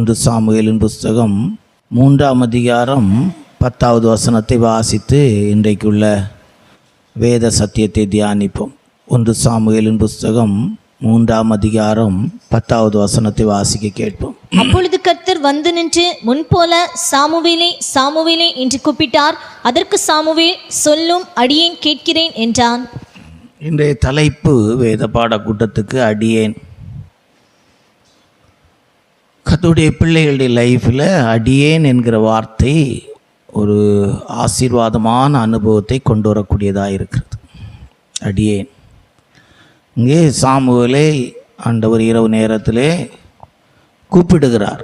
1 சாமுவேலின் புஸ்தகம் 3ஆம் அதிகாரம் 10வது வசனத்தை வாசித்து இன்றைக்குள்ள வேத சத்தியத்தை தியானிப்போம். 1 சாமுவேலின் புஸ்தகம் 3ஆம் அதிகாரம் 10வது வசனத்தை வாசிக்க கேட்போம். அப்பொழுது கர்த்தர் வந்து நின்று முன்போல சாமுவேலே சாமுவேலே என்று கூப்பிட்டார். அதற்கு சாமுவேல், சொல்லும், அடியேன் கேட்கிறேன் என்றான். இன்றைய தலைப்பு வேத பாட கூட்டத்துக்கு அடியேன். கர்த்தருடைய பிள்ளைகளுடைய லைஃப்பில் அடியேன் என்கிற வார்த்தை ஒரு ஆசீர்வாதமான அனுபவத்தை கொண்டு வரக்கூடியதாக இருக்கிறது. அடியேன். இங்கே சாமுவேலை ஆண்டவர் இரவு நேரத்திலே கூப்பிடுகிறார்.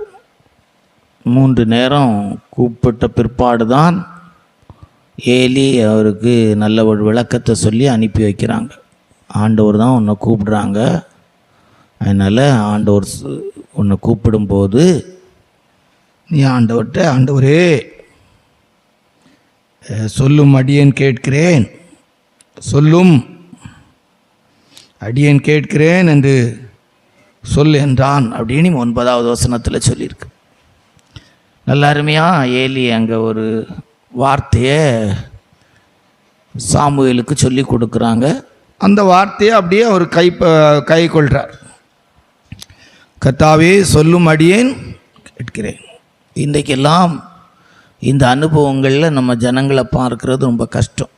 3 நேரம் கூப்பிட்ட பிற்பாடு தான் ஏலி அவருக்கு நல்ல ஒரு விளக்கத்தை சொல்லி அனுப்பி வைக்கிறாங்க. ஆண்டவர் தான் உன்னை கூப்பிடுறாங்க, அதனால் ஆண்டவர் உன்னை கூப்பிடும்போது நீ ஆண்டவர்கிட்ட, ஆண்டவரே சொல்லும், அடியேன் கேட்கிறேன், சொல்லும், அடியேன் கேட்கிறேன் என்று சொல் என்றான் அப்படின்னு 9வது வசனத்தில் சொல்லியிருக்கு. நல்ல அருமையாக ஏலி அங்கே ஒரு வார்த்தையை சாமுவேலுக்கு சொல்லி கொடுக்குறாங்க. அந்த வார்த்தையை அப்படியே அவர் கை கொள்கிறார். கர்த்தாவே சொல்லும், அடியேன் கேட்கிறேன். இன்றைக்கெல்லாம் இந்த அனுபவங்களில் நம்ம ஜனங்களை பார்க்கறது ரொம்ப கஷ்டம்.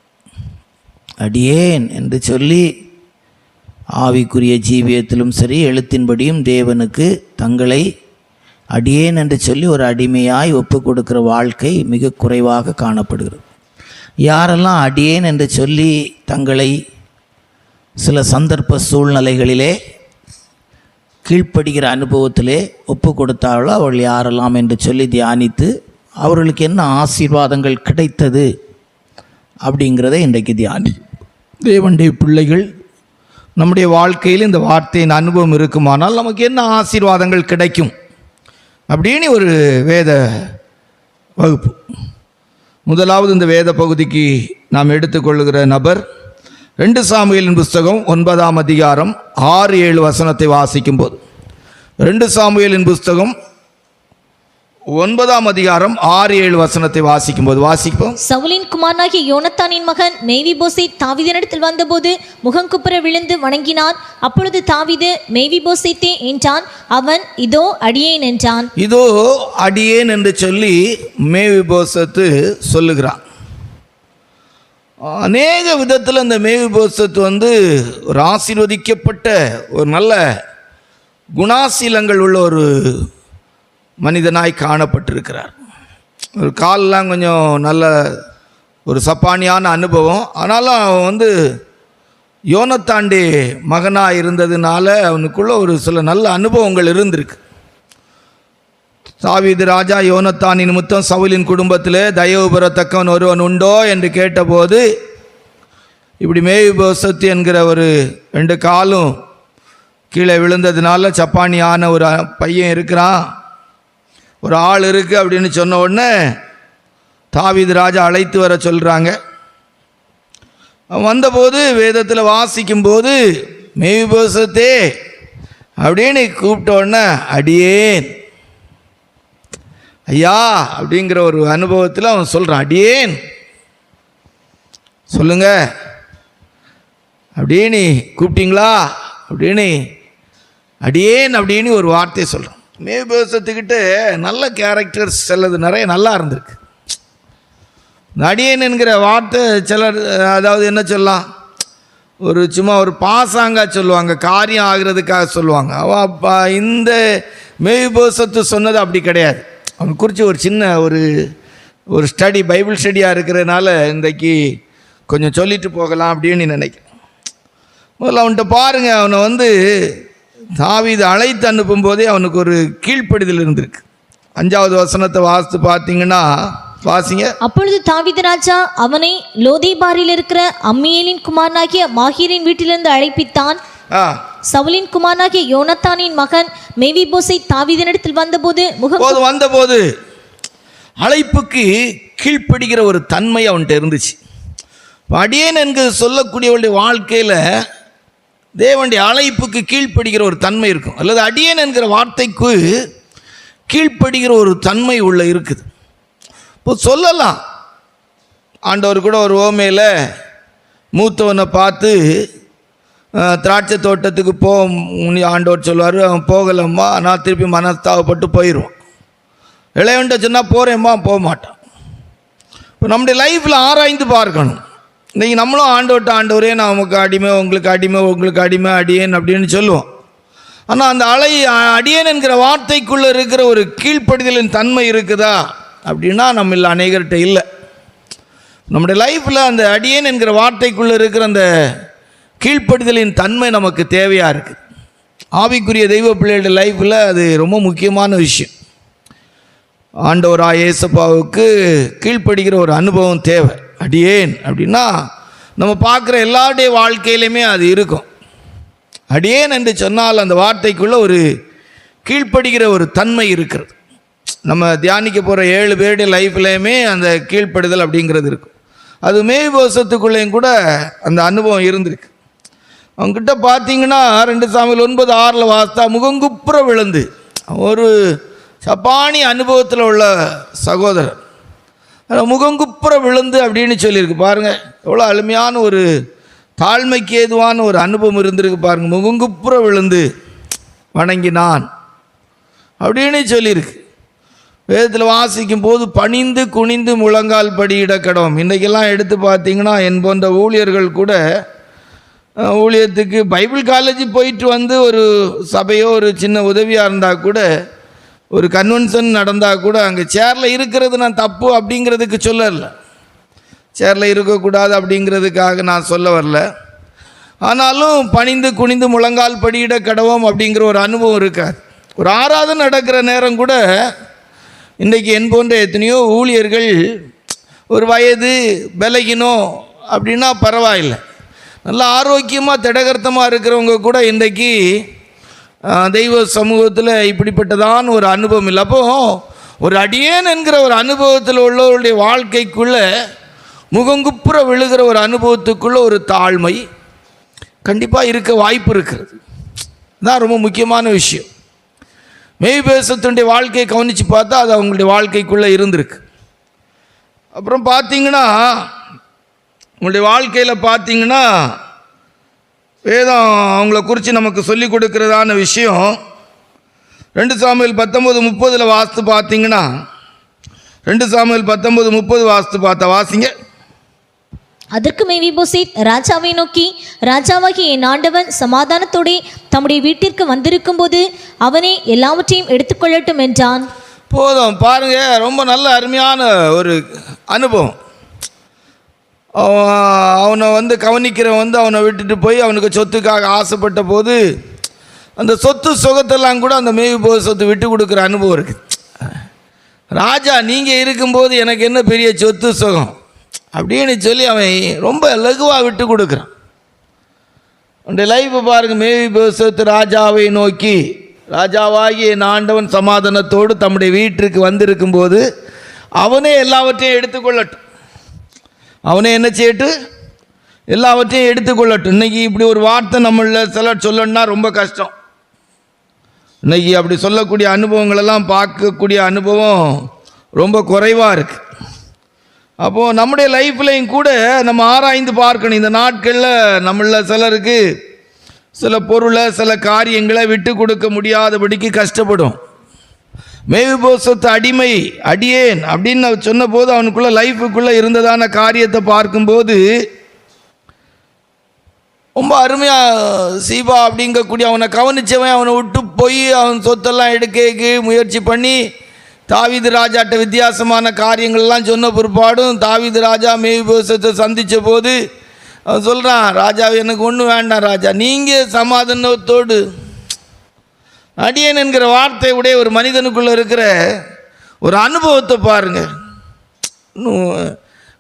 அடியேன் என்று சொல்லி ஆவிக்குரிய ஜீவியத்திலும் சரி எழுத்தின்படியும் தேவனுக்கு தங்களை அடியேன் என்று சொல்லி ஒரு அடிமையாய் ஒப்பு கொடுக்கிற வாழ்க்கை மிக குறைவாக காணப்படுகிறது. யாரெல்லாம் அடியேன் என்று சொல்லி தங்களை சில சந்தர்ப்ப சூழ்நிலைகளிலே கீழ்ப்படுகிற அனுபவத்திலே ஒப்பு கொடுத்தார்களோ அவள் யாரெல்லாம் என்று சொல்லி தியானித்து அவர்களுக்கு என்ன ஆசீர்வாதங்கள் கிடைத்தது அப்படிங்கிறத இன்றைக்கு தியானி. தேவனுடைய பிள்ளைகள் நம்முடைய வாழ்க்கையில் இந்த வார்த்தையின் அனுபவம் இருக்குமானால் நமக்கு என்ன ஆசீர்வாதங்கள் கிடைக்கும் அப்படின்னு ஒரு வேத வகுப்பு. முதலாவது இந்த வேத பகுதிக்கு நாம் எடுத்துக்கொள்ளுகிற நபர் 2 சாமுவேலின் புஸ்தகம் 9ஆம் அதிகாரம் 6-7 வசனத்தை வாசிக்கும் போது, 2 சாமுவேலின் புஸ்தகம் 9ஆம் அதிகாரம் 6-7 வசனத்தை வாசிக்கும் போது வாசிப்போம். சவுலின் குமாரனாகிய யோனத்தானின் மகன் மேவிபோசேத் தாவீதினிடத்தில் வந்தபோது முகங்குப்புற விழுந்து வணங்கினான். அப்பொழுது தாவீது, மேவிபோசேத்தே என்றான். அவன், இதோ அடியேன் என்றான். இதோ அடியேன் என்று சொல்லி மேவிபோசேத்து சொல்லுகிறான். அநேக விதத்தில் அந்த மேவிபோசேத்து ஒரு ஆசீர்வதிக்கப்பட்ட ஒரு நல்ல குணாசீலங்கள் உள்ள ஒரு மனிதனாய் காணப்பட்டிருக்கிறார். ஒரு காலெலாம் கொஞ்சம் நல்ல ஒரு சப்பானியான அனுபவம். ஆனாலும் அவன் யோனத்தாண்டி மகனாக இருந்ததுனால அவனுக்குள்ள ஒரு சில நல்ல அனுபவங்கள் இருந்திருக்கு. தாவீது ராஜா யோனத்தானின் நிமித்தம் சவுலின் குடும்பத்தில் தயவு பெறத்தக்கவன் ஒருவன் உண்டோ என்று கேட்டபோது, இப்படி மேவிபோசேத் என்கிற ஒரு 2 காலும் கீழே விழுந்ததுனால சப்பானியான ஒரு பையன் இருக்கிறான், ஒரு ஆள் இருக்குது அப்படின்னு சொன்ன உடனே தாவீது ராஜா அழைத்து வர சொல்கிறாங்க. வந்தபோது வேதத்தில் வாசிக்கும்போது மேவிபோசேத்தே அப்படின்னு கூப்பிட்ட உடனே அடியேன் ஐயா அப்படிங்கிற ஒரு அனுபவத்தில் அவன் சொல்கிறான். அடியேன் சொல்லுங்க அப்படின்னு கூப்பிட்டீங்களா அப்படின்னு அடியேன் அப்படின்னு ஒரு வார்த்தையை சொல்கிறான். மேவிபோசேத்துக்கிட்ட நல்ல கேரக்டர்ஸ் சிலது நிறைய நல்லா இருந்திருக்கு. அடியேன் என்கிற வார்த்தை சிலர் அதாவது என்ன சொல்லலாம், ஒரு சும்மா ஒரு பாசாங்கா சொல்லுவாங்க, காரியம் ஆகிறதுக்காக சொல்லுவாங்க. அப்போ இந்த மேவிபோசேத்து சொன்னது அப்படி கிடையாது. அவனை குறித்து ஒரு சின்ன ஒரு ஸ்டடி, பைபிள் ஸ்டடியாக இருக்கிறதுனால இன்றைக்கி கொஞ்சம் சொல்லிட்டு போகலாம் அப்படின்னு நினைக்கிறேன். முதல்ல அவன்கிட்ட பாருங்கள், அவனை தாவீது அழைத்து அனுப்பும் போதே அவனுக்கு ஒரு கீழ்ப்படிதல் இருந்திருக்கு. 5வது வசனத்தை வாசித்து பார்த்தீங்கன்னா வாசிங்க. அப்பொழுது தாவீது ராஜா அவனை லோதேபாரில் இருக்கிற அம்மியேலின் குமாரனாகிய மாகீரின் வீட்டிலிருந்து அழைப்பித்தான். சவுலின் குமாரனாகிய யோனத்தானின் மகன் மேவிபோசேத் தாவீதினிடத்தில் வந்தபோது அழைப்புக்கு கீழ்ப்படுகிற ஒரு தன்மை அவன்கிட்ட இருந்துச்சு. அடியேன் என்று சொல்லக்கூடியவருடைய வாழ்க்கையில் தேவனுடைய அழைப்புக்கு கீழ்ப்படுகிற ஒரு தன்மை இருக்கும். அல்லது அடியேன் என்கிற வார்த்தைக்கு கீழ்ப்படுகிற ஒரு தன்மை உள்ள இருக்குது. இப்போ சொல்லலாம், ஆண்டவர் கூட ஒரு ஓமையில் மூத்தவனை பார்த்து திராட்சை தோட்டத்துக்கு ஆண்டவர் சொல்லுவார், அவன் போகலம்மா, நான் திருப்பி மனஸ்தாவப்பட்டு போயிடுவான். இளையவன்ட்ட சொன்னால் போகிறேம்மா, போக மாட்டான். இப்போ நம்முடைய லைஃப்பில் ஆராய்ந்து பார்க்கணும். இன்றைக்கி நம்மளும் ஆண்டவரே நான் நமக்கு அடிமை, உங்களுக்கு அடிமை, உங்களுக்கு அடிமை, அடியேன் அப்படின்னு சொல்லுவோம். ஆனால் அந்த அடியேன் என்கிற வார்த்தைக்குள்ளே இருக்கிற ஒரு கீழ்ப்படிதலின் தன்மை இருக்குதா அப்படின்னா நம்ம இல்லை, அநேகர்கிட்ட இல்லை. நம்முடைய லைஃப்பில் அந்த அடியேன் என்கிற வார்த்தைக்குள்ளே இருக்கிற அந்த கீழ்ப்படிதலின் தன்மை நமக்கு தேவையாக இருக்குது. ஆவிக்குரிய தெய்வ பிள்ளைகளுடைய லைஃப்பில் அது ரொம்ப முக்கியமான விஷயம். ஆண்டவராய் இயேசுவுக்கு கீழ்ப்படுகிற ஒரு அனுபவம் தேவை. அடியேன் அப்படின்னா நம்ம பார்க்குற எல்லாருடைய வாழ்க்கையிலையுமே அது இருக்கும். அடியேன் என்று சொன்னால் அந்த வார்த்தைக்குள்ளே ஒரு கீழ்ப்படுகிற ஒரு தன்மை இருக்கிறது. நம்ம தியானிக்க போகிற 7 பேருடைய லைஃப்லேயுமே அந்த கீழ்ப்படுதல் அப்படிங்கிறது இருக்கும். அது மேய்போசத்துக்குள்ளேயும் கூட அந்த அனுபவம் இருந்திருக்கு. அவங்ககிட்ட பார்த்தீங்கன்னா 2 சாமுவேல் 9:6 வாஸ்தா முகங்குப்புற விழுந்து, ஒரு சப்பானி அனுபவத்தில் உள்ள சகோதரர் முகங்குப்புற விழுந்து அப்படின்னு சொல்லியிருக்கு. பாருங்கள் எவ்வளோ அருமையான ஒரு தாழ்மைக்கு ஏதுவான ஒரு அனுபவம் இருந்திருக்கு பாருங்கள். முகங்குப்புற விழுந்து வணங்கினான் அப்படின்னு சொல்லியிருக்கு. வேதத்தில் வாசிக்கும் போது பணிந்து குனிந்து முழங்கால் படியிட கடவும். இன்றைக்கெல்லாம் எடுத்து பார்த்தீங்கன்னா என் போன்ற ஊழியர்கள் கூட ஊழியத்துக்கு பைபிள் காலேஜ் போயிட்டு வந்து ஒரு சபையோ ஒரு சின்ன உதவியாக இருந்தால் கூட, ஒரு கன்வென்ஷன் நடந்தால் கூட அங்கே சேரில் இருக்கிறது நான் தப்பு அப்படிங்கிறதுக்கு சொல்லலை, சேரில் இருக்கக்கூடாது அப்படிங்கிறதுக்காக நான் சொல்ல வரல. ஆனாலும் பணிந்து குனிந்து முழங்கால் படியிட கடவோம் அப்படிங்கிற ஒரு அனுபவம் இருக்காது. ஒரு ஆராதனை நடக்கிற நேரம் கூட இன்றைக்கி என் போன்ற எத்தனையோ ஊழியர்கள் ஒரு வயது பலகினோம் அப்படின்னா பரவாயில்லை, நல்லா ஆரோக்கியமாக திடகர்த்தமாக இருக்கிறவங்க கூட இன்றைக்கி தெய்வ சமூகத்தில் இப்படிப்பட்டதான ஒரு அனுபவம் இல்லை. அப்போது ஒரு அடியேன் என்கிற ஒரு அனுபவத்தில் உள்ளவருடைய வாழ்க்கைக்குள்ளே முகங்குப்புற விழுகிற ஒரு அனுபவத்துக்குள்ளே ஒரு தாழ்மை கண்டிப்பாக இருக்க வாய்ப்பு இருக்கிறது. தான் ரொம்ப முக்கியமான விஷயம். மேய்பேசத்துடைய வாழ்க்கையை கவனித்து பார்த்தா அது அவங்களுடைய வாழ்க்கைக்குள்ளே இருந்திருக்கு. அப்புறம் பார்த்தீங்கன்னா உங்களுடைய வாழ்க்கையில் பார்த்தீங்கன்னா வேதம் அவங்கள குறித்து நமக்கு சொல்லிக் கொடுக்கிறதான விஷயம் 2 சாமுவேல் 19:30 வாஸ்து பார்த்தீங்கன்னா 2 சாமுவேல் 19:30 வாஸ்து பார்த்தா வாசிங்க. அதற்கு மேவிபோசேத் ராஜாவை நோக்கி, ராஜாவாகிய என் ஆண்டவன் சமாதானத்தோடே தம்முடைய வீட்டிற்கு வந்திருக்கும் போது அவனே எல்லாவற்றையும் எடுத்துக்கொள்ளட்டும் என்றான். போதும் பாருங்க, ரொம்ப நல்ல அருமையான ஒரு அனுபவம். அவனை கவனிக்கிறவன் அவனை விட்டுட்டு போய் அவனுக்கு சொத்துக்காக ஆசைப்பட்ட போது அந்த சொத்து சுகத்தெல்லாம் கூட அந்த மேய்போசத்தை விட்டு கொடுக்குற அனுபவம் இருக்குது. ராஜா நீங்கள் இருக்கும்போது எனக்கு என்ன பெரிய சொத்து சுகம் அப்படின்னு சொல்லி அவன் ரொம்ப லகுவாக விட்டு கொடுக்குறான். அவனுடைய லைஃப்பை பாருங்கள். மேய்போசத்து ராஜாவை நோக்கி, ராஜாவாகிய என் ஆண்டவன் சமாதானத்தோடு தம்முடைய வீட்டிற்கு வந்திருக்கும்போது அவனே எல்லாவற்றையும் எடுத்துக்கொள்ளட்டும். அவனே என்ன செய்யட்டு? எல்லாவற்றையும் எடுத்துக்கொள்ளட்டும். இன்றைக்கி இப்படி ஒரு வார்த்தை நம்மள சிலர் சொல்லணும்னா ரொம்ப கஷ்டம். இன்றைக்கி அப்படி சொல்லக்கூடிய அனுபவங்களெல்லாம் பார்க்கக்கூடிய அனுபவம் ரொம்ப குறைவாக இருக்குது. அப்போது நம்முடைய லைஃப்லையும் கூட நம்ம ஆராய்ந்து பார்க்கணும். இந்த நாட்களில் நம்மள சிலருக்கு சில பொருளை சில காரியங்களை விட்டு கொடுக்க முடியாதபடிக்கு கஷ்டப்படும். மேய்போசத்து அடிமை அடியேன் அப்படின்னு சொன்ன போது அவனுக்குள்ள லைஃபுக்குள்ளே இருந்ததான காரியத்தை பார்க்கும்போது ரொம்ப அருமையாக சீபா அப்படிங்கக்கூடிய அவனை கவனித்தவன் அவனை விட்டு போய் அவன் சொத்தெல்லாம் எடுக்க முயற்சி பண்ணி தாவீது ராஜாட்ட வித்தியாசமான காரியங்கள்லாம் சொன்ன பிற்பாடும் தாவீது ராஜா மேய்போசத்தை சந்தித்த போது அவன் சொல்கிறான், ராஜா எனக்கு ஒன்றும் வேண்டாம் ராஜா, நீங்கள் சமாதானத்தோடு. அடியேன் என்கிற வார்த்தை உடைய ஒரு மனிதனுக்குள்ளே இருக்கிற ஒரு அனுபவத்தை பாருங்கள்.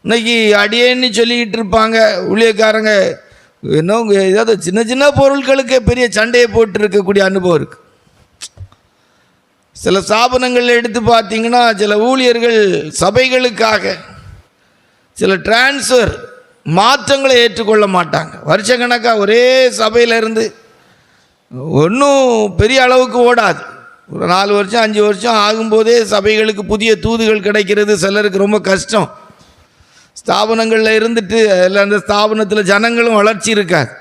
இன்னைக்கு அடியேன்னு சொல்லிக்கிட்டு இருப்பாங்க ஊழியக்காரங்க, இன்னும் ஏதாவது சின்ன சின்ன பொருட்களுக்கே பெரிய சண்டையை போட்டு இருக்கக்கூடிய அனுபவம் இருக்குது. சில ஸ்தாபனங்களில் எடுத்து பார்த்தீங்கன்னா சில ஊழியர்கள் சபைகளுக்காக சில டிரான்ஸ்ஃபர் மாற்றங்களை ஏற்றுக்கொள்ள மாட்டாங்க. வருஷக்கணக்காக ஒரே சபையிலேருந்து ஒன்றும் பெரிய அளவுக்கு ஓடாது. ஒரு 4 வருஷம் 5 வருஷம் ஆகும்போதே சபைகளுக்கு புதிய தூதுகள் கிடைக்கிறது சிலருக்கு ரொம்ப கஷ்டம். ஸ்தாபனங்களில் இருந்துட்டு இல்லை அந்த ஸ்தாபனத்தில் ஜனங்களும் வளர்ச்சி இருக்காது.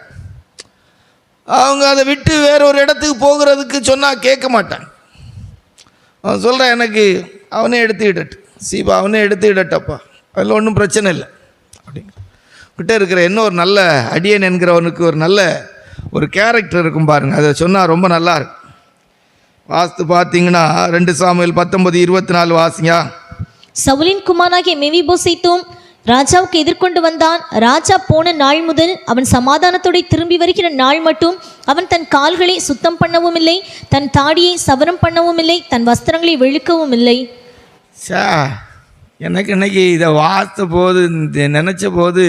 அவங்க அதை விட்டு வேற ஒரு இடத்துக்கு போகிறதுக்கு சொன்னால் கேட்க மாட்டாங்க. அவன் சொல்கிறான், எனக்கு அவனே எடுத்துக்கிடட்டு சீபா, அவனே எடுத்துக்கிடட்டப்பா, அதில் ஒன்றும் பிரச்சனை இல்லை அப்படிங்கிற கிட்டே இருக்கிற இன்னும் ஒரு நல்ல அடியன் என்கிறவனுக்கு ஒரு நல்ல ஒரு கேரக்டர் இருக்கும் பாருங்கள். அதை சொன்னால் ரொம்ப நல்லா இருக்கும். வாஸ்து பார்த்தீங்கன்னா 2 சாமுவேல் 19:24 வாசிங்க. சவுலின் குமாரனாகிய மேவிபோசேத்தும் ராஜாவுக்கு எதிர்கொண்டு வந்தான். ராஜா போன நாள் முதல் அவன் சமாதானத்தோடு திரும்பி வருகிற நாள் மட்டும் அவன் தன் கால்களை சுத்தம் பண்ணவும் இல்லை, தன் தாடியை சவரம் பண்ணவும் இல்லை, தன் வஸ்திரங்களை வெளுக்கவும் இல்லை. எனக்கு இன்னைக்கு இதை வாஸ்த போது நினச்ச போது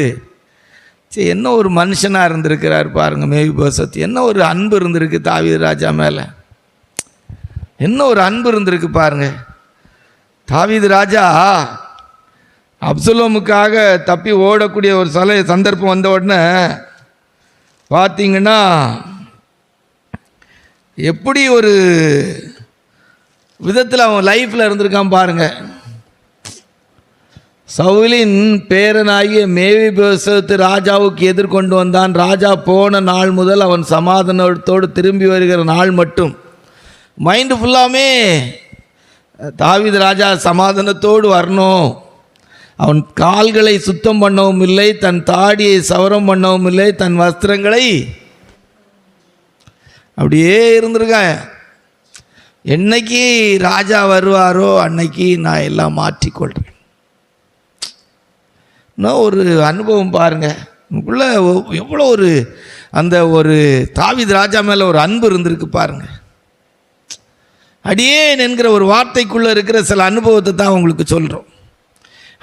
சரி, என்ன ஒரு மனுஷனாக இருந்திருக்கிறார் பாருங்கள் மேவிபோசத். என்ன ஒரு அன்பு இருந்திருக்கு தாவீது ராஜா மேலே, என்ன ஒரு அன்பு இருந்திருக்கு பாருங்க. தாவீது ராஜா அப்சலோமுக்காக தப்பி ஓடக்கூடிய ஒரு சந்தர்ப்பம் வந்த உடனே பார்த்தீங்கன்னா எப்படி ஒரு விதத்தில் அவன் லைஃப்பில் இருந்திருக்கான் பாருங்க. சவுலின் பேரனாகிய மேவிபோசத் ராஜாவுக்கு எதிர்கொண்டு வந்தான். ராஜா போன நாள் முதல் அவன் சமாதானத்தோடு திரும்பி வருகிற நாள் மட்டும் மைண்டு ஃபுல்லாமே தாவீது ராஜா சமாதானத்தோடு வரணும், அவன் கால்களை சுத்தம் பண்ணவும் இல்லை, தன் தாடியை சவரம் பண்ணவும் இல்லை, தன் வஸ்திரங்களை அப்படியே இருந்திருக்கான். என்னைக்கு ராஜா வருவாரோ அன்னைக்கு நான் எல்லாம் மாற்றிக்கொள்கிறேன். இன்னும் ஒரு அனுபவம் பாருங்கள், உங்களுக்குள்ள எவ்வளோ ஒரு அந்த ஒரு தாவீது ராஜா மேலே ஒரு அன்பு இருந்திருக்கு பாருங்கள். அடியேன் என்கிற ஒரு வார்த்தைக்குள்ளே இருக்கிற சில அனுபவத்தை தான் உங்களுக்கு சொல்கிறோம்.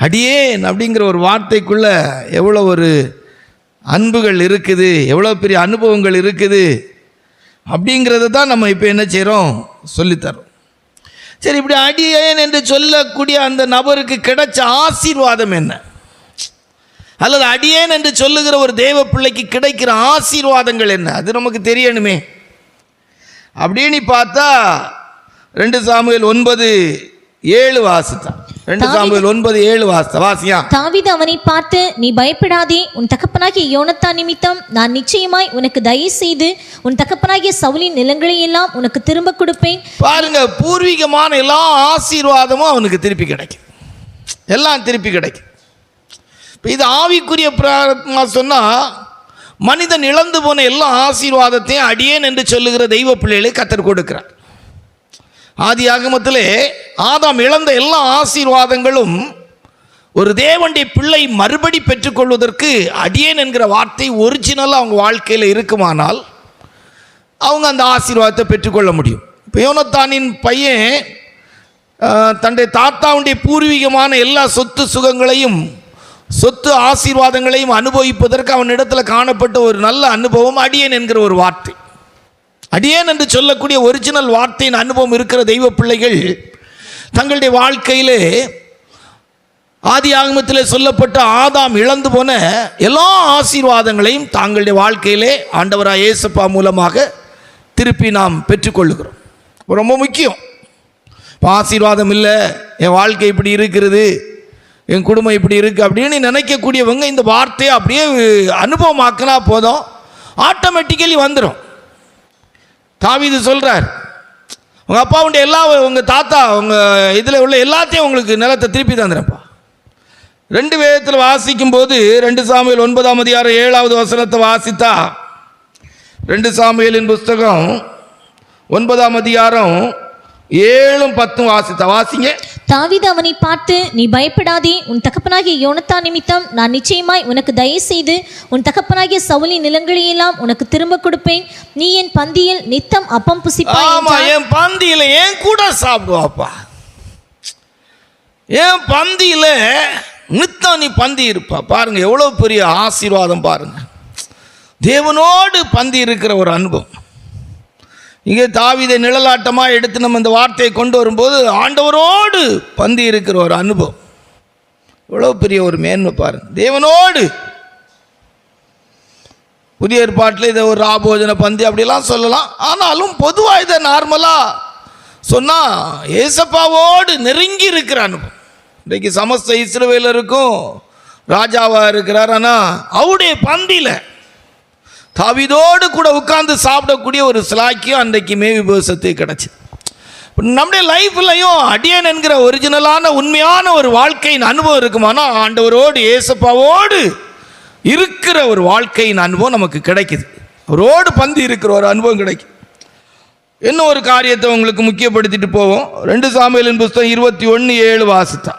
அடியேன் அப்படிங்கிற ஒரு வார்த்தைக்குள்ளே எவ்வளோ ஒரு அன்புகள் இருக்குது, எவ்வளோ பெரிய அனுபவங்கள் இருக்குது அப்படிங்கிறத தான் நம்ம இப்போ என்ன செய்கிறோம், சொல்லித்தரோம். சரி, இப்படி அடியேன் என்று சொல்லக்கூடிய அந்த நபருக்கு கிடைச்ச ஆசீர்வாதம் என்ன, அல்லது அடியேன் என்று சொல்லுகிற ஒரு தேவ பிள்ளைக்கு கிடைக்கிற ஆசீர்வாதங்கள் என்ன, அது நமக்கு தெரியணுமே. அப்படின்னு பார்த்தா 2 சாமுவேல் 9:7 வாசித்தான். 2 சாமுவேல் 9:7 வாசியா. தாவீது அவனை பார்த்து, நீ பயப்படாதே, உன் தகப்பனாகிய யோனத்தான் நிமித்தம் நான் நிச்சயமாய் உனக்கு தயவு செய்து உன் தகப்பனாகிய சவுலின் நிலங்களை எல்லாம் உனக்கு திரும்ப கொடுப்பேன். பாருங்க, பூர்வீகமான எல்லா ஆசீர்வாதமும் அவனுக்கு திருப்பி கிடைக்கும், எல்லாம் திருப்பி கிடைக்கும். இது ஆவிக்குரிய சொன்னா மனிதன் இழந்து போன எல்லா ஆசீர்வாதத்தையும் அடியேன் என்று சொல்லுகிற தெய்வ பிள்ளைகளை கர்த்தர் கொடுக்கிறார். ஆதி ஆகமத்திலே ஆதாம் இழந்த எல்லா ஆசீர்வாதங்களும் ஒரு தேவனுடைய பிள்ளை மறுபடி பெற்றுக்கொள்வதற்கு அடியேன் என்கிற வார்த்தை ஒரிஜினலாக அவங்க வாழ்க்கையில் இருக்குமானால் அவங்க அந்த ஆசீர்வாதத்தை பெற்றுக்கொள்ள முடியும். இப்போ யோனத்தானின் பையன் தன்னுடைய தாத்தாவுடைய பூர்வீகமான எல்லா சொத்து சுகங்களையும் சொத்து ஆசீர்வாதங்களையும் அனுபவிப்பதற்கு அவனிடத்தில் காணப்பட்ட ஒரு நல்ல அனுபவம் அடியேன் என்கிற ஒரு வார்த்தை. அடியேன் என்று சொல்லக்கூடிய ஒரிஜினல் வார்த்தையின் அனுபவம் இருக்கிற தெய்வ பிள்ளைகள் தங்களுடைய வாழ்க்கையிலே ஆதி ஆகமத்திலே சொல்லப்பட்ட ஆதாம் இழந்து போன எல்லா ஆசீர்வாதங்களையும் தங்களுடைய வாழ்க்கையிலே ஆண்டவராய் இயேசுப்பா மூலமாக திருப்பி நாம் பெற்றுக்கொள்ளுகிறோம். ரொம்ப முக்கியம். ஆசீர்வாதம் இல்லை, என் வாழ்க்கை இப்படி இருக்கிறது, என் குடும்பம் இப்படி இருக்குது அப்படின்னு நினைக்கக்கூடியவங்க இந்த வார்த்தையை அப்படியே அனுபவமாக்கினா போதும், ஆட்டோமேட்டிக்கலி வந்துடும். தாவீது சொல்கிறார், உங்கள் அப்பாவுடைய எல்லா உங்கள் தாத்தா உங்கள் இதில் உள்ள எல்லாத்தையும் உங்களுக்கு நிலத்தை திருப்பி தந்துடுறப்பா. 2 வேதத்தில் வாசிக்கும் போது 2 சாமுவேல் 9:7 வசனத்தை வாசித்தா, 2 சாமுவேலின் புஸ்தகம் 9 7-10 வாசித்தா வாசிங்க. தாவீது அவனை பார்த்து, நீ பயப்படாதே, உன் தகப்பனாகிய யோனத்தான் நிமித்தம் நான் நிச்சயமாய் உனக்கு தயவு செய்து உன் தகப்பனாகிய சவுலின் நிலங்களை எல்லாம் உனக்கு திரும்ப கொடுப்பேன். நீ என் பந்தியில் நித்தம் அப்பம் புசிப்பாய். ஆமா, என் பந்தியில் ஏன் கூட சாப்பிடுவாப்பா, என் பந்தியில் நித்தம் நீ பந்தி இருப்பா. பாருங்க எவ்வளோ பெரிய ஆசீர்வாதம் பாருங்க. தேவனோடு பந்தி இருக்கிற ஒரு அனுபவம். இங்கே தாவீதை நிழலாட்டமாக எடுத்து நம்ம இந்த வார்த்தையை கொண்டு வரும்போது ஆண்டவரோடு பந்தி இருக்கிற ஒரு அனுபவம், இவ்வளோ பெரிய ஒரு மேன்மை பாருங்க. தேவனோடு. புதிய ஏற்பாட்டில் இதை ஒரு ஆபோஜன பந்தி அப்படிலாம் சொல்லலாம். ஆனாலும் பொதுவாக இதை நார்மலாக சொன்னால் ஏசப்பாவோடு நெருங்கி இருக்கிற அனுபவம். இன்றைக்கு சமஸ்த இஸ்ரவேலருக்கும் ராஜாவாக இருக்கிறார். ஆனால் அவருடைய பந்தியில் தாவீதோடு கூட உட்கார்ந்து சாப்பிடக்கூடிய ஒரு சிலாக்கியம் அன்றைக்கு மேவிபோசத்துக்கு கிடச்சிது. நம்முடைய லைஃப்லையும் அடியேன் என்கிற ஒரிஜினலான உண்மையான ஒரு வாழ்க்கையின் அனுபவம் இருக்குமானா ஆண்டவரோடு ஏசப்பாவோடு இருக்கிற ஒரு வாழ்க்கையின் அனுபவம் நமக்கு கிடைக்குது. அவரோடு பந்தி இருக்கிற ஒரு அனுபவம் கிடைக்குது. இன்னும் ஒரு காரியத்தை உங்களுக்கு முக்கியப்படுத்திட்டு போவோம். 2 சாமுவேலின் புஸ்தகம் 21:7 வாசித்தா.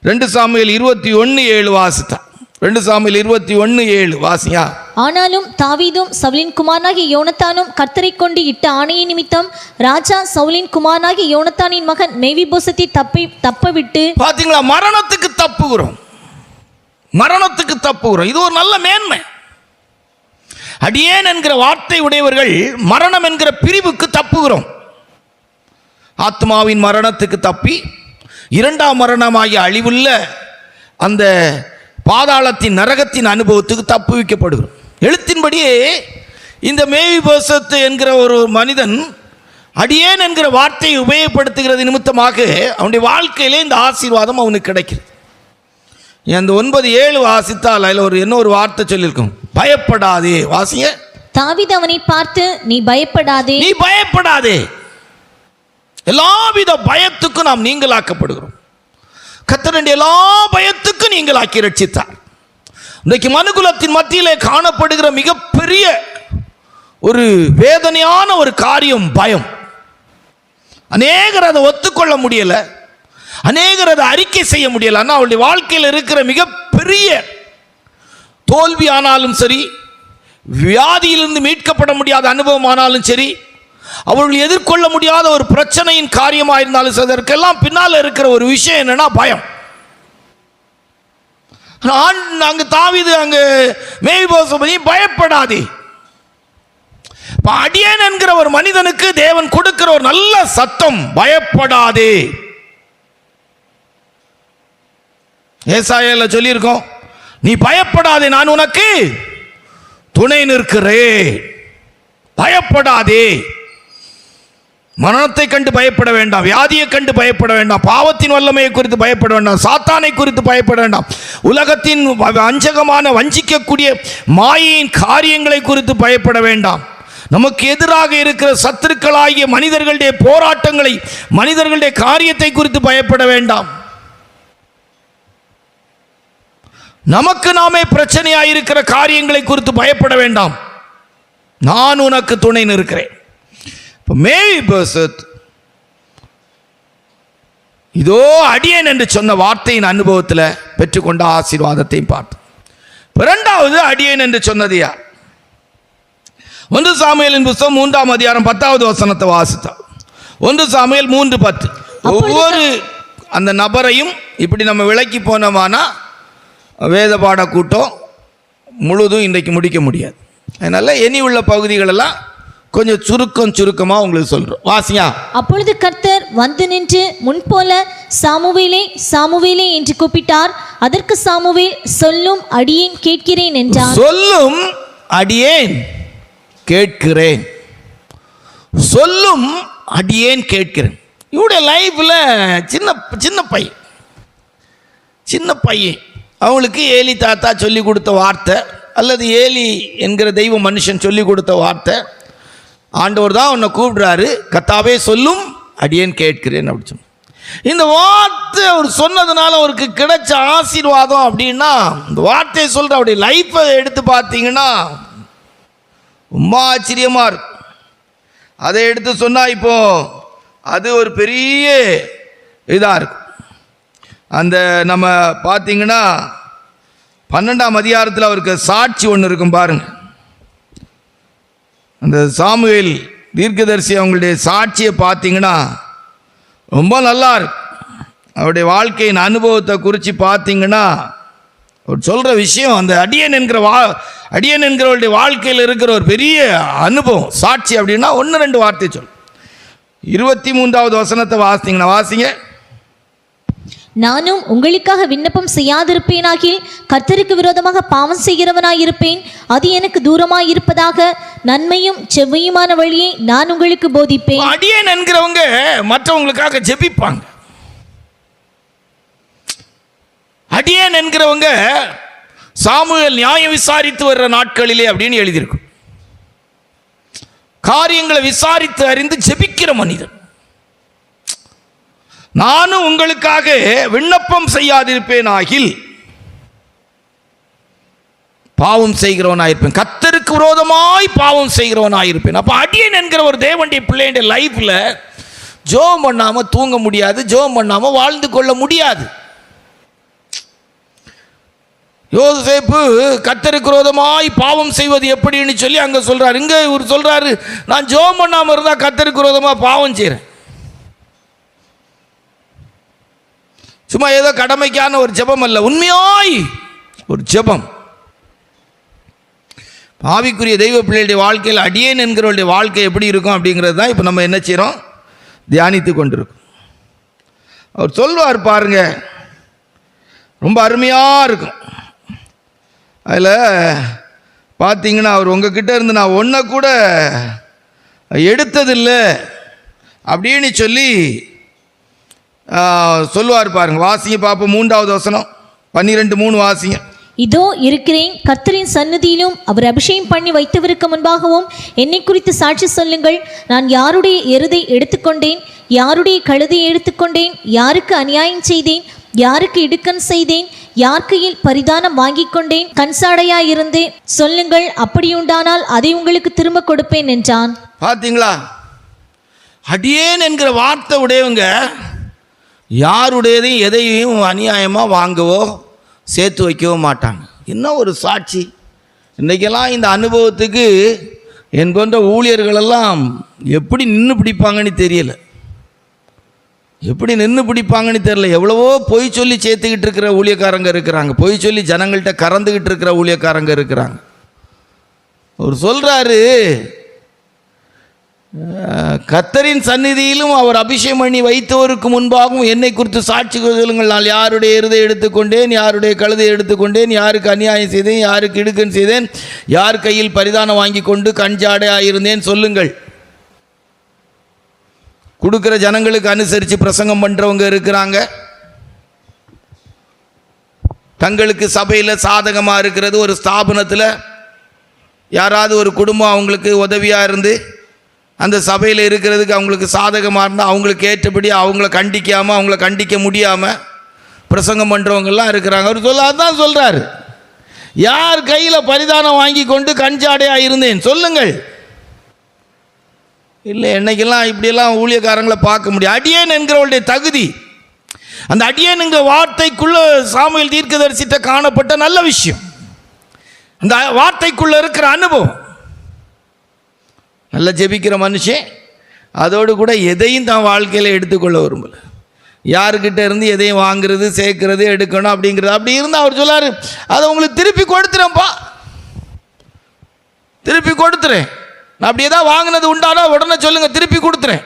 2 சாமுவேல் 21:7 வாசித்தா. 2 சாமுவேல் 21:7 வாசியா. ஆனாலும் தாவீதும் சவுலின் குமாரனாகிய யோனத்தானும் கர்த்தரை கொண்டு இட்ட ஆணையின் நிமித்தம் ராஜா சவுலின் குமாரனாகிய யோனத்தானின் மகன் மேவிபோசத்தை தப்ப விட்டு. பாத்தீங்களா, மரணத்துக்கு தப்புகிறோம், மரணத்துக்கு தப்புகிறோம். இது ஒரு நல்ல மேன்மை. அடியேன் என்கிற வார்த்தை உடையவர்கள் மரணம் என்கிற பிரிவுக்கு தப்புகிறோம். ஆத்மாவின் மரணத்துக்கு தப்பி 2ஆம் மரணமாகிய அழிவுள்ள அந்த பாதாளத்தின் நரகத்தின் அனுபவத்துக்கு தப்புவிக்கப்படுகிறோம். எழுத்தின்படியே இந்த மேவிபோசத்து என்கிற ஒரு மனிதன் அடியேன் என்கிற வார்த்தையை உபயோகப்படுத்துகிறது நிமித்தமாக அவனுடைய வாழ்க்கையிலே இந்த ஆசீர்வாதம் அவனுக்கு கிடைக்கிறது. அந்த 9:7 வாசித்தால் அதில் ஒரு வார்த்தை சொல்லியிருக்கும், பயப்படாதே. வாசிங்க. தாவீது அவனை பார்த்து, நீ பயப்படாதே, நீ பயப்படாதே. எல்லாவித பயத்துக்கும் நாம் நீங்களாக்கப்படுகிறோம். கர்த்தர் எல்லா பயத்துக்கும் நீங்களாக்கி ரட்சித்தார். இன்றைக்கு மனுகுலத்தின் மத்தியிலே காணப்படுகிற மிகப்பெரிய ஒரு வேதனையான ஒரு காரியம் பயம். அநேகர் அதை ஒத்துக்கொள்ள முடியலை, அநேகர் அதை அறிக்கை செய்ய முடியலை. ஆனால் அவருடைய வாழ்க்கையில் இருக்கிற மிகப்பெரிய தோல்வி ஆனாலும் சரி, வியாதியிலிருந்து மீட்கப்பட முடியாத அனுபவம் ஆனாலும் சரி, அவர்கள் எதிர்கொள்ள முடியாத ஒரு பிரச்சனையின் காரியமாக இருந்தாலும் சரி, அதற்கெல்லாம் பின்னால் இருக்கிற ஒரு விஷயம் என்னன்னா பயம். அங்கு தாவீது அங்கு மேவிபோசத்தை பயப்படாதே. அடியேன் என்கிற ஒரு மனிதனுக்கு தேவன் கொடுக்கிற ஒரு நல்ல சத்தம், பயப்படாதே. ஏசாயால சொல்லியிருக்கோம், நீ பயப்படாதே, நான் உனக்கு துணை நிற்கிறேன். பயப்படாதே. மரணத்தை கண்டு பயப்பட வேண்டாம், வியாதியை கண்டு பயப்பட வேண்டாம், பாவத்தின் வல்லமையை குறித்து பயப்பட வேண்டாம், சாத்தானை குறித்து பயப்பட வேண்டாம், உலகத்தின் வஞ்சகமான வஞ்சிக்கக்கூடிய மாயையின் காரியங்களை குறித்து பயப்பட வேண்டாம். நமக்கு எதிராக இருக்கிற சத்துருக்களாகிய மனிதர்களுடைய போராட்டங்களை, மனிதர்களுடைய காரியத்தை குறித்து பயப்பட வேண்டாம். நமக்கு நாமே பிரச்சனையாயிருக்கிற காரியங்களை குறித்து பயப்பட வேண்டாம். நான் உனக்கு துணை நிற்கிறேன். இப்போ மேவிபோசத் இதோ அடியேன் என்று சொன்ன வார்த்தையின் அனுபவத்தில் பெற்றுக்கொண்ட ஆசீர்வாதத்தையும் பார்த்தோம். இரண்டாவது அடியேன் என்று சொன்னது யார்? 1 சாமுவேலின் புத்தகம் 3ஆம் அதிகாரம் 10வது வசனத்தை வாசித்தோம். 1 சாமுவேல் 3:10. ஒவ்வொரு அந்த நபரையும் இப்படி நம்ம விளக்கி போனோமானா வேத பாட கூட்டம் முழுதும் இன்றைக்கு முடிக்க முடியாது. அதனால இனி உள்ள பகுதிகளெல்லாம் கொஞ்சம் சுருக்கமாக உங்களுக்கு சொல்றோம். வாசியா. அப்பொழுது கர்த்தர் வந்து நின்று முன்போல சாமுவேலே சாமுவேலே என்று கூப்பிட்டார். அதற்கு சாமுவேல், சொல்லும் அடியேன் கேட்கிறேன் என்றான். சொல்லும் அடியேன் கேட்கிறேன், சொல்லும் அடியேன் கேட்கிறேன். இவருடைய லைஃப்பில் சின்ன பையன் அவங்களுக்கு ஏலி தாத்தா சொல்லி கொடுத்த வார்த்தை, அல்லது ஏலி என்கிற தெய்வ மனுஷன் சொல்லி கொடுத்த வார்த்தை, ஆண்டவர் தான் உன்னை கூப்பிடுறாரு, கர்த்தாவே சொல்லும் அடியேன் கேட்கிறேன் அப்படி சொன்ன இந்த வார்த்தை அவர் சொன்னதுனால அவருக்கு கிடைச்ச ஆசீர்வாதம் அப்படின்னா, இந்த வார்த்தையை சொல்கிற அவருடைய லைஃப்பை எடுத்து பார்த்தீங்கன்னா ரொம்ப ஆச்சரியமாக இருக்கு. அதை எடுத்து சொன்னால் இப்போ அது ஒரு பெரிய இதாக இருக்கும். அந்த நம்ம பார்த்தீங்கன்னா 12ஆம் அதிகாரத்தில் அவருக்கு சாட்சி ஒன்று இருக்கும் பாருங்க. அந்த சாமுவேல் தீர்க்கதரிசி அவங்களுடைய சாட்சியை பார்த்தீங்கன்னா ரொம்ப நல்லா இருக்கு. அவருடைய வாழ்க்கையின் அனுபவத்தை குறித்து பார்த்தீங்கன்னா அவர் சொல்கிற விஷயம், அந்த அடியன் என்கிறவருடைய வாழ்க்கையில் இருக்கிற ஒரு பெரிய அனுபவம் சாட்சி அப்படின்னா 1-2 வார்த்தை சொல். 23வது வசனத்தை வாசிங்க. நானும் உங்களுக்காக விண்ணப்பம் செய்யாதிருப்பேனாகில் கர்த்தருக்கு விரோதமாக பாவம் செய்கிறவனாயிருப்பேன். அது எனக்கு தூரமாயிருப்பதாக. நன்மையும் செவ்வையுமான வழியை நான் உங்களுக்கு போதிப்பேன். அடியேன் என்கிறவங்க மற்றவங்களுக்காக ஜெபிப்பாங்க. அடியேன் என்கிறவங்க சாமுவேல் நியாயம் விசாரித்து வர்ற நாட்களிலே அப்படின்னு எழுதியிருக்கும். காரியங்களை விசாரித்து அறிந்து ஜெபிக்கிற மனிதன். நானும் உங்களுக்காக விண்ணப்பம் செய்யாதிருப்பேன் ஆகில் பாவம் செய்கிறவனாயிருப்பேன். கர்த்தருக்கு விரோதமாய் பாவம் செய்கிறவனாயிருப்பேன். அப்ப அடியேன் என்கிற ஒரு தேவனுடைய பிள்ளையுடைய லைஃப்ல ஜெபம் பண்ணாம தூங்க முடியாது, ஜெபம் பண்ணாம வாழ்ந்து கொள்ள முடியாது. யோசேப்பு கர்த்தருக்கு விரோதமாய் பாவம் செய்வது எப்படின்னு சொல்லி அங்க சொல்றாரு. இங்க இவர் சொல்றாரு, நான் ஜெபம் பண்ணாம இருந்தா கர்த்தருக்கு விரோதமா பாவம் செய்றேன். சும்மா ஏதோ கடமைக்கான ஒரு ஜெபம் அல்ல, உண்மையாய் ஒரு ஜெபம். ஆவிக்குரிய தெய்வ பிள்ளைகளுடைய வாழ்க்கையில் அடியேன் என்கிறவருடைய வாழ்க்கை எப்படி இருக்கும் அப்படிங்கிறது தான் இப்போ நம்ம என்ன செய்கிறோம், தியானித்து கொண்டிருக்கோம். அவர் சொல்வார் பாருங்க, ரொம்ப அருமையாக இருக்கும். அதில் பார்த்தீங்கன்னா அவர் உங்ககிட்ட இருந்து நான் ஒன்றை கூட எடுத்ததில்லை அப்படின்னு சொல்லி சொல்லுவார் பாருங்க. வாசிங்க பார்ப்போம், 3வது வசனம், 12:3 வாசிங்க. இதோ இருக்கிறேன், கர்த்தரின் சந்நிதியிலும் அவர் அபிஷேகம் பண்ணி வைத்தவருக்கு முன்பாகவும் என்னை குறித்து சாட்சி சொல்லுங்கள். நான் யாருடைய எருதை எடுத்துக்கொண்டேன், யாருடைய கழுதையை எடுத்துக்கொண்டேன், யாருக்கு அநியாயம் செய்தேன், யாருக்கு இடுக்கண் செய்தேன், யார் கையில் பரிதானம் வாங்கி கொண்டேன், கண்சாடையாயிருந்தேன், சொல்லுங்கள். அப்படியுண்டானால் அதை உங்களுக்கு திரும்ப கொடுப்பேன் என்றான். பார்த்தீங்களா, அடியேன் என்கிற வார்த்தை உடையவங்க யாருடையதையும் எதையும் அநியாயமாக வாங்கவோ சேர்த்து வைக்கவோ மாட்டாங்க. என்ன ஒரு சாட்சி! இன்றைக்கெல்லாம் இந்த அனுபவத்துக்கு என் போன்ற ஊழியர்களெல்லாம் எப்படி நின்று பிடிப்பாங்கன்னு தெரியல, எப்படி நின்று பிடிப்பாங்கன்னு தெரியல. எவ்வளவோ பொய் சொல்லி சேர்த்துக்கிட்டு இருக்கிற ஊழியக்காரங்க இருக்கிறாங்க, பொய் சொல்லி ஜனங்கள்கிட்ட கறந்துக்கிட்டு இருக்கிற ஊழியக்காரங்க இருக்கிறாங்க. அவர் சொல்கிறாரு, கர்த்தரின் சந்நிதியிலும் அவர் அபிஷேகம் பண்ணி வைத்தவருக்கு முன்பாகவும் என்னை குறித்து சாட்சி சொல்லுங்கள். நான் யாருடைய எருதை எடுத்துக்கொண்டேன், யாருடைய கழுதை எடுத்துக்கொண்டேன், யாருக்கு அநியாயம் செய்தேன், யாருக்கு இடுக்கண் செய்தேன், யார் கையில் பரிதானம் வாங்கி கொண்டு கஞ்சாடை ஆயிருந்தேன், சொல்லுங்கள். கொடுக்குற ஜனங்களுக்கு அனுசரித்து பிரசங்கம் பண்ணுறவங்க இருக்கிறாங்க. தங்களுக்கு சபையில் சாதகமாக இருக்கிறது, ஒரு ஸ்தாபனத்தில் யாராவது ஒரு குடும்பம் அவங்களுக்கு உதவியாக இருந்து அந்த சபையில் இருக்கிறதுக்கு அவங்களுக்கு சாதகமாக இருந்தால் அவங்களுக்கு ஏற்றபடி அவங்கள கண்டிக்காமல், அவங்கள கண்டிக்க முடியாமல் பிரசங்கம் பண்ணுறவங்கெல்லாம் இருக்கிறாங்க. அவர் அதான் சொல்கிறார், யார் கையில் பரிதானம் வாங்கி கொண்டு கஞ்சாடையாக இருந்தேன், சொல்லுங்கள். இல்லை, என்னைக்கெல்லாம் இப்படியெல்லாம் ஊழியக்காரங்களை பார்க்க முடியும். அடியேன் என்கிறவருடைய தகுதி, அந்த அடியேன் என்கிற வார்த்தைக்குள்ள சாமுவேல் தீர்க்கதரிசிட்ட காணப்பட்ட நல்ல விஷயம், அந்த வார்த்தைக்குள்ள இருக்கிற அனுபவம். நல்ல ஜெபிக்கிற மனுஷன் அதோடு கூட எதையும் தான் வாழ்க்கையில் எடுத்துக்கொள்ள விரும்பலை. யாருக்கிட்ட இருந்து எதையும் வாங்குறது, சேர்க்கறது, எடுக்கணும் அப்படிங்கிறது. அப்படி இருந்தால் அவர் சொல்லார், அதை உங்களுக்கு திருப்பி கொடுத்துறேன்ப்பா, திருப்பி கொடுத்துறேன். நான் அப்படி ஏதாவது வாங்கினது உண்டானா உடனே சொல்லுங்க, திருப்பி கொடுத்துறேன்.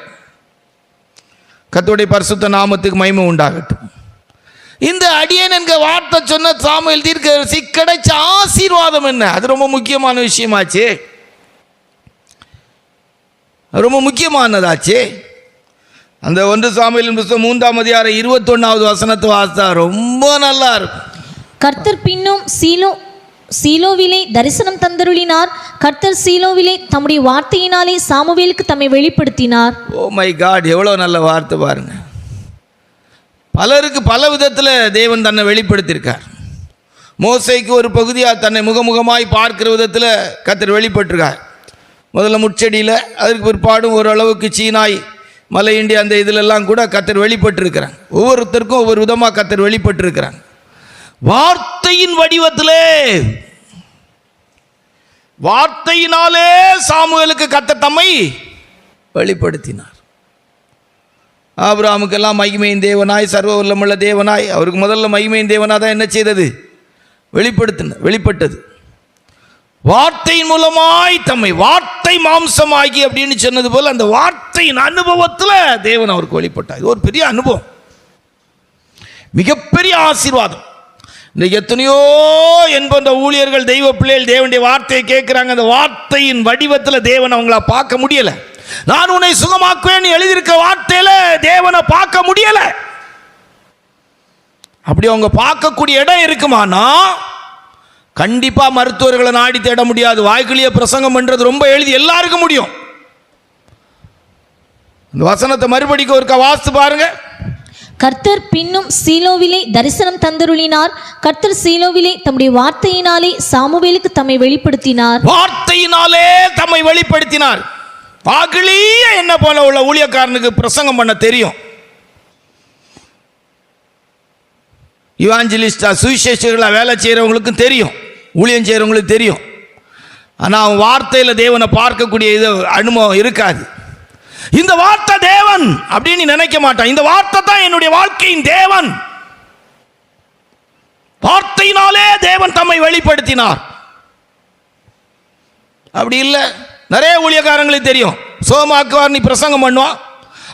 கர்த்தருடைய பரிசுத்த நாமத்துக்கு மகிமை உண்டாகட்டும். இந்த அடியேன் என்கிற வார்த்தை சொன்ன சாமுவேல் தீர்க்கதரிசி கிடைச்ச ஆசீர்வாதம் என்ன? அது ரொம்ப முக்கியமான விஷயமாச்சு, ரொம்ப முக்கியமானதாச்சு. அந்த 1 சாமுவேலின் புத்தகம் 3ஆம் அதிகாரம் 21வது வசனத்தை வாசித்தா ரொம்ப நல்லா இருக்கும். கர்த்தர் பின்னும் சீலோவிலே தரிசனம் தந்தருளினார். கர்த்தர் சீலோவிலே தம்முடைய வார்த்தையினாலே சாமுவேலுக்கு தம்மை வெளிப்படுத்தினார். ஓ மை காட், எவ்வளோ நல்ல வார்த்தை பாருங்க. பலருக்கு பல விதத்தில் தேவன் தன்னை வெளிப்படுத்தியிருக்கார். மோசேக்கு ஒரு பகுதியாக தன்னை முகமுகமாய் பார்க்கிற விதத்தில் கர்த்தர் வெளிப்பட்டிருக்கார். முதல்ல முட்செடியில், அதற்கு பிற்பாடும் ஓரளவுக்கு சீனாய் மலையிண்டி அந்த இதிலெல்லாம் கூட கர்த்தர் வெளிப்பட்டிருக்கிறாங்க. ஒவ்வொருத்தருக்கும் ஒவ்வொரு விதமாக கர்த்தர் வெளிப்பட்டிருக்கிறாங்க. வார்த்தையின் வடிவத்திலே, வார்த்தையினாலே சாமுவேலுக்கு கர்த்தர் தம்மை வெளிப்படுத்தினார். ஆபிரகாமுக்கெல்லாம் மகிமையின் தேவனாய், சர்வ வல்லமுள்ள தேவனாய், அவருக்கு முதல்ல மகிமையின் தேவனாக தான் என்ன செய்தது, வெளிப்பட்டது. வார்த்தையின் மூலமாய் தம்மை, வார்த்தை மாம்சமாகி அப்படின்னு சொன்னது போல அந்த வார்த்தையின் அனுபவத்தில் தேவன் அவருக்கு வெளிப்பட்டார். இது ஒரு பெரிய அனுபவம். மிகப்பெரிய ஆசீர்வாதம். இன்றைக்கு எத்தனையோ என்பன்ற ஊழியர்கள், தெய்வ பிள்ளைகள் தேவனுடைய வார்த்தையை கேட்குறாங்க. அந்த வார்த்தையின் வடிவத்தில் தேவனை அவங்கள பார்க்க முடியலை. நான் உன்னை சுகமாக்குவேன் எழுதியிருக்க வார்த்தையில் தேவனை பார்க்க முடியலை. அப்படி அவங்க பார்க்கக்கூடிய இடம் இருக்குமானா கண்டிப்பாக மருத்துவர்களை நாடி தேட முடியாது. வாய்க்குள்ளேயே பிரசங்கம் பண்ணுறது ரொம்ப எளிது, எல்லாருக்கும் முடியும். இந்த வசனத்தை மறுபடிக்கு ஒருக்கா வாசித்து பாருங்க. கர்த்தர் பின்னும் சீலோவிலே தரிசனம் தந்தருளினார். கர்த்தர் சீலோவிலே தம்முடைய வார்த்தையினாலே சாமுவேலுக்கு தம்மை வெளிப்படுத்தினார். வார்த்தையினாலே தம்மை வெளிப்படுத்தினார். வாகிலியே என்ன போல உள்ள ஊழியக்காரனுக்கு பிரசங்கம் பண்ண தெரியும். இவாஞ்சலிஸ்டா சுவிசேஷர்களா வேலை செய்கிறவங்களுக்கும் தெரியும், ஊழியம் செய்கிறவங்களுக்கு தெரியும். ஆனால் அவன் வார்த்தையில் தேவனை பார்க்கக்கூடிய இது அனுபவம் இருக்காது. இந்த வார்த்தை தேவன் அப்படின்னு நினைக்க மாட்டான். இந்த வார்த்தை தான் என்னுடைய வாழ்க்கையின் தேவன். வார்த்தையினாலே தேவன் தம்மை வெளிப்படுத்தினார். அப்படி இல்லை. நிறைய ஊழியக்காரங்களுக்கு தெரியும், சுகமாக்குவார் நீ பிரசங்கம் பண்ணுவான்,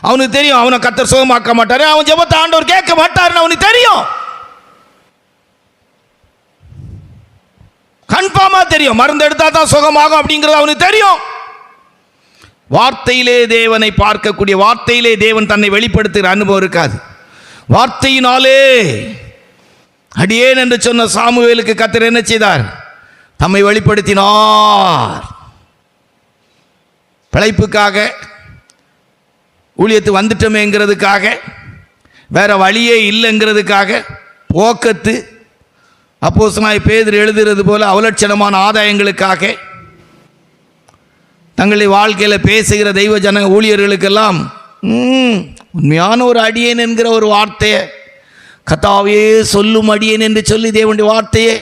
அவனுக்கு தெரியும் அவனை கர்த்தர் சுகமாக்க மாட்டாரு, அவன் ஜெபத்தை ஆண்டவர் கேட்க மாட்டாருன்னு அவனுக்கு தெரியும். கன்ஃபார்மா தெரியும், மருந்து எடுத்தா தான் சுகமாகும் அப்படிங்கிறது அவனுக்கு தெரியும். வார்த்தையிலே தேவனை பார்க்கக்கூடிய, வார்த்தையிலே தேவன் தன்னை வெளிப்படுத்துகிற அனுபவம் இருக்காது. வார்த்தையினாலே அடியேன் என்று சொன்ன சாமுவேலுக்கு கர்த்தர் என்ன செய்தார்? தம்மை வெளிப்படுத்தினார். பிழைப்புக்காக, ஊழியத்து வந்துட்டோமேங்கிறதுக்காக, வேற வழியே இல்லைங்கிறதுக்காக, போக்கத்து அப்போஸ்தலனாகிய பேதுரு எழுதுகிறது போல அவலட்சணமான ஆதாயங்களுக்காக, தங்களுடைய வாழ்க்கையில் பேசுகிற தெய்வ ஜன ஊழியர்களுக்கெல்லாம் உண்மையான ஒரு அடியேன் என்கிற ஒரு வார்த்தையை, கர்த்தாவே சொல்லும் அடியேன் என்று சொல்லி தேவனுடைய வார்த்தையை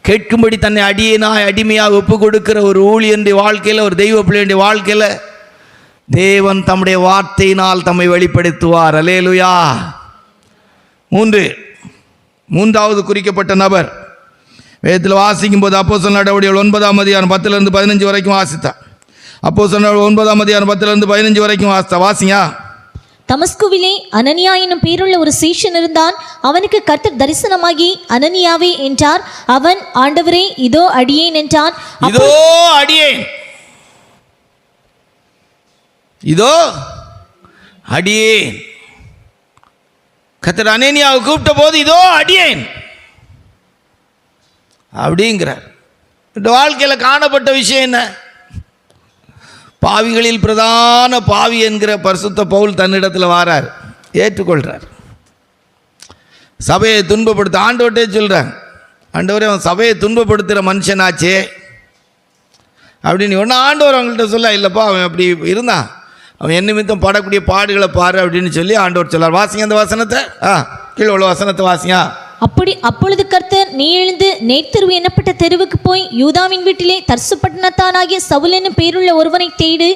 கேட்கும்படி தன்னை அடியேனாய் அடிமையாக ஒப்பு கொடுக்கிற ஒரு ஊழியனுடைய வாழ்க்கையில், ஒரு தெய்வ பிள்ளையுடைய வாழ்க்கையில் தேவன் தம்முடைய வார்த்தையினால் தம்மை வெளிப்படுத்துவார். அல்லேலூயா. மூன்றாவது குறிக்கப்பட்ட நபர் வேதத்தில் வாசிக்கும் போது அப்போஸ்தலர் நடவடிக்கைகள் 9ஆம் அதிகாரம் 10-15 வரைக்கும் வாசித்தார். அப்போஸ்தலர் 9ஆம் அதிகாரம் 10-15 வரைக்கும் வாசிங்க. தமஸ்குவிலே அனனியா என்னும் பேருள்ள ஒரு சீஷன் இருந்தான். அவனுக்கு கர்த்தர் தரிசனமாகி அனனியாவே என்றார். அவன், ஆண்டவரே இதோ அடியேன் என்றான். இதோ அடியேன், இதோ அடியேன். கர்த்தர் அனனியாவை கூப்பிட்ட போது இதோ அடியேன் அப்படிங்கிறார். இந்த வாழ்க்கையில் காணப்பட்ட விஷயம் என்ன? பாவிகளில் பிரதான பாவி என்கிற பரிசுத்த பவுல் தன்னிடத்தில் வாரார், ஏற்றுக்கொள்கிறார். சபையை துன்பப்படுத்த ஆண்டவர்கிட்டே சொல்கிறாங்க, ஆண்டவரே அவன் சபையை துன்பப்படுத்துகிற மனுஷனாச்சே அப்படின்னு. ஒன்று ஆண்டவர் அவங்கள்ட்ட சொல்ல, இல்லைப்பா அவன் அப்படி இருந்தான், அவன் என்ன நிமித்தம் படக்கூடிய பாடுகளை பாரு அப்படின்னு சொல்லி ஆண்டவர் சொல்லார். வாசிங்க அந்த வசனத்தை, கீழே உள்ள வசனத்தை வாசிங்க. அப்பொழுது கர்த்தர், நீ எழுந்து நேர்த்தெருவு என்னப்பட்ட தெருவுக்கு போய் யூதாவின் வீட்டிலே தர்சு பட்டணத்தானாகிய சவுல் என்னும் பேருள்ள ஒருவனை தேடு.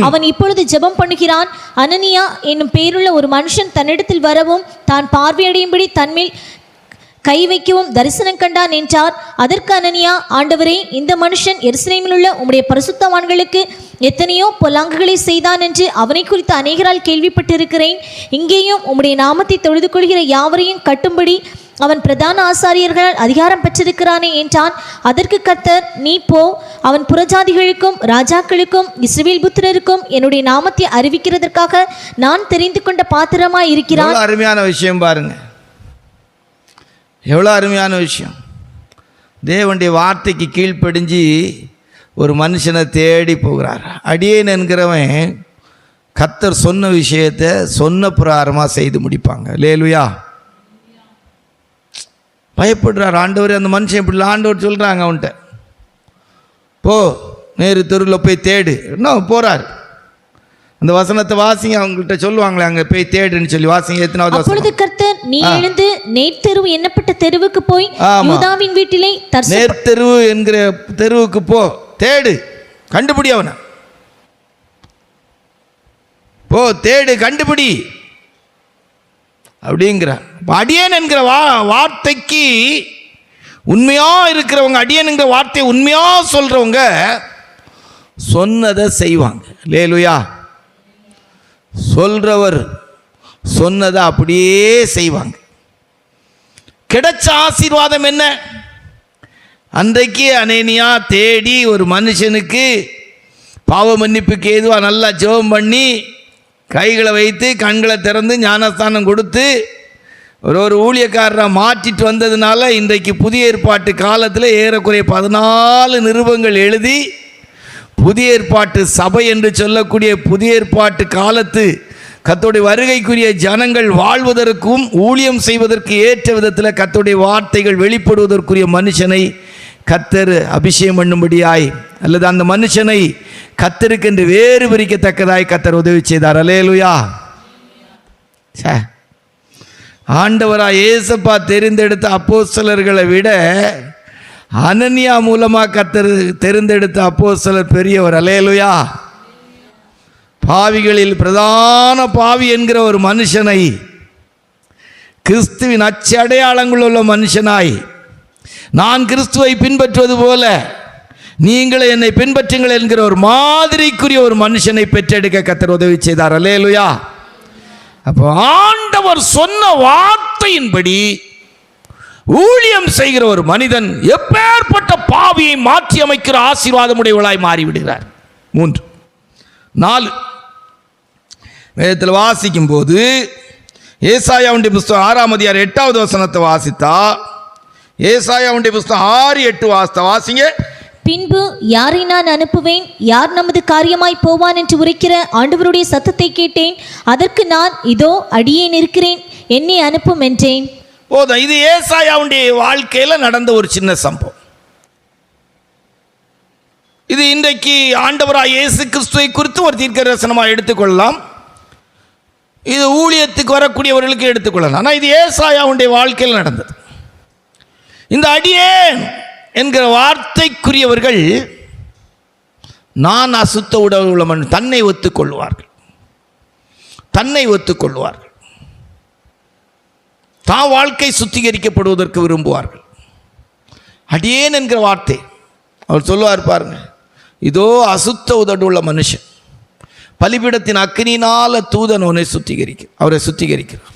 அவன் இப்பொழுது ஜெபம் பண்ணுகிறான். அனனியா என்னும் பேருள்ள ஒரு மனுஷன் தன்னிடத்தில் வரவும் தான் பார்வையடையும்படி தன்மேல் கை வைக்கவும் தரிசனம் கண்டான் என்றார். அதற்கு அனனியா, ஆண்டவரே, இந்த மனுஷன் எருசலேமில் உள்ள உம்முடைய பரிசுத்தவான்களுக்கு எத்தனையோ பொல்லாங்குகளை செய்தான் என்று அவனை குறித்து அநேகரால் கேள்விப்பட்டிருக்கிறேன். இங்கேயும் உம்முடைய நாமத்தை தொழுது கொள்கிற யாவரையும் கட்டும்படி அவன் பிரதான ஆசாரியர்களால் அதிகாரம் பெற்றிருக்கிறானே என்றான். அதற்கு கர்த்தர், நீ போ, அவன் புறஜாதிகளுக்கும் ராஜாக்களுக்கும் இஸ்ரவேல் புத்திரருக்கும் என்னுடைய நாமத்தை அறிவிக்கிறதற்காக நான் தெரிந்து கொண்ட பாத்திரமாய் இருக்கிறான். அருமையான விஷயம் பாருங்க, எவ்வளோ அருமையான விஷயம். தேவனுடைய வார்த்தைக்கு கீழ்ப்படிஞ்சு ஒரு மனுஷனை தேடி போகிறார். அடியேன் என்கிறவன் கர்த்தர் சொன்ன விஷயத்தை சொன்ன பிரகாரமாக செய்து முடிப்பாங்க. அல்லேலூயா. பயப்படுறார் ஆண்டவர். அந்த மனுஷன் இப்படி ஆண்டவர் சொல்கிறாங்க அவன்கிட்ட, போ நேரு தெருவில் போய் தேடு. இன்னும் போகிறார். அந்த வசனத்தை வாசிங்க, அவங்கள்ட்ட சொல்லுவாங்களே அங்கே போய் தேடுன்னு சொல்லி வாசிங்க. எத்தனாவது வசனம்? அப்பொழுது கர்த்தர், நீ எழுந்து நேர்த்தெருவு என்னப்பட்ட தெருவுக்கு போய் யூதாவின் வீட்டிலே நேர்த்தெருவு என்கிற தெருவுக்கு போ, தேடு, கண்டுபிடி, அவனை போ, தேடு, கண்டுபிடி அப்படிங்கிறார். அடியேன் என்கிற வார்த்தைக்கு உண்மையா இருக்கிறவங்க, அடியேன் என்கிற வார்த்தையை உண்மையா சொல்றவங்க சொன்னதை செய்வாங்க. அல்லேலூயா. சொல்றவர் சொன்னதை அப்படியே செய்வாங்க. கிடைச்ச ஆசீர்வாதம் என்ன? அன்றைக்கு அனேனியா தேடி ஒரு மனுஷனுக்கு பாவ மன்னிப்புக்கு ஏதுவாக நல்லா ஜெபம் பண்ணி கைகளை வைத்து கண்களை திறந்து ஞானஸ்தானம் கொடுத்து ஒரு ஊழியக்காரரை மாற்றிட்டு வந்ததுனால இன்றைக்கு புதிய ஏற்பாட்டு காலத்தில் ஏறக்குறைய 14 நிருபங்கள் எழுதி புதிய ஏற்பாட்டு சபை என்று சொல்லக்கூடிய புதிய ஏற்பாட்டு காலத்து கர்த்தருடைய வருகைக்குரிய ஜனங்கள் வாழ்வதற்கும் ஊழியம் செய்வதற்கு ஏற்ற விதத்தில் கர்த்தருடைய வார்த்தைகள் வெளிப்படுவதற்குரிய மனுஷனை கர்த்தர் அபிஷேகம் பண்ணும்படியாய் அல்லது அந்த மனுஷனை கர்த்தருக்கென்று வேறு பிரிக்கத்தக்கதாய் கர்த்தர் உதவி செய்தார். அல்லேலூயா. ஆண்டவராய் இயேசப்பா தெரிந்தெடுத்த அப்போஸ்தலர்களை விட அனனியா மூலமாக கர்த்தர் தெரிந்தெடுத்த அப்போஸ்தலர் பெரியவர். அல்லேலூயா. பாவிகளில் பிரதான பாவி என்கிற ஒரு மனுஷனை கிறிஸ்துவின் அச்சடையாளங்கள் உள்ள மனுஷனாய், நான் கிறிஸ்துவை பின்பற்றுவது போல நீங்கள் என்னை பின்பற்றுங்கள் என்கிற ஒரு மாதிரிக்குரிய ஒரு மனுஷனை பெற்றெடுக்க கர்த்தர் உதவி செய்தார். அல்லேலூயா. அப்போ ஆண்டவர் சொன்ன வார்த்தையின்படி ஊழியம் செய்கிற ஒரு மனிதன் எப்பேற்பட்ட பாவியை மாற்றி அமைக்கிற ஆசீர்வாதம் உடையவளாய் மாறிவிடுகிறார். 3 4 வேதத்தில் வாசிக்கும் போது ஏசாயாவுடைய புஸ்தகம் 6ஆம் அதிகாரம் 8வது வசனத்தை வாசித்தா, ஏசாயாவுடைய புஸ்தகம் 6:8 வாசிங்க. பின்பு யாரை நான் அனுப்புவேன், யார் நமது காரியமாய் போவான் என்று உரைக்கிற ஆண்டவருடைய சத்தத்தை கேட்டேன். அதற்கு நான், இதோ அடியேன் இருக்கிறேன், என்னை அனுப்பும் என்றேன். போதும். இது ஏசாயாவுடைய வாழ்க்கையில் நடந்த ஒரு சின்ன சம்பவம். இது இன்றைக்கு ஆண்டவராய் இயேசு கிறிஸ்துவை குறித்து ஒரு தீர்க்க தரிசனமாக எடுத்துக்கொள்ளலாம். இது ஊழியத்துக்கு வரக்கூடியவர்களுக்கு எடுத்துக்கொள்ளலாம். ஆனால் இது ஏசாயாவுடைய வாழ்க்கையில் நடந்தது. இந்த அடியேன் என்கிற வார்த்தைக்குரியவர்கள் நான் அசுத்த உடவுள்ளவன் தன்னை ஒத்துக்கொள்வார்கள். தான் வாழ்க்கை சுத்திகரிக்கப்படுவதற்கு விரும்புவார்கள். அடியேன் என்கிற வார்த்தை அவர் சொல்லுவார் பாருங்க, இதோ அசுத்த உதடுள்ள மனுஷன், பலிபீடத்தின் அக்கினியினால தூதன் அவரை சுத்திகரிக்கிறார்.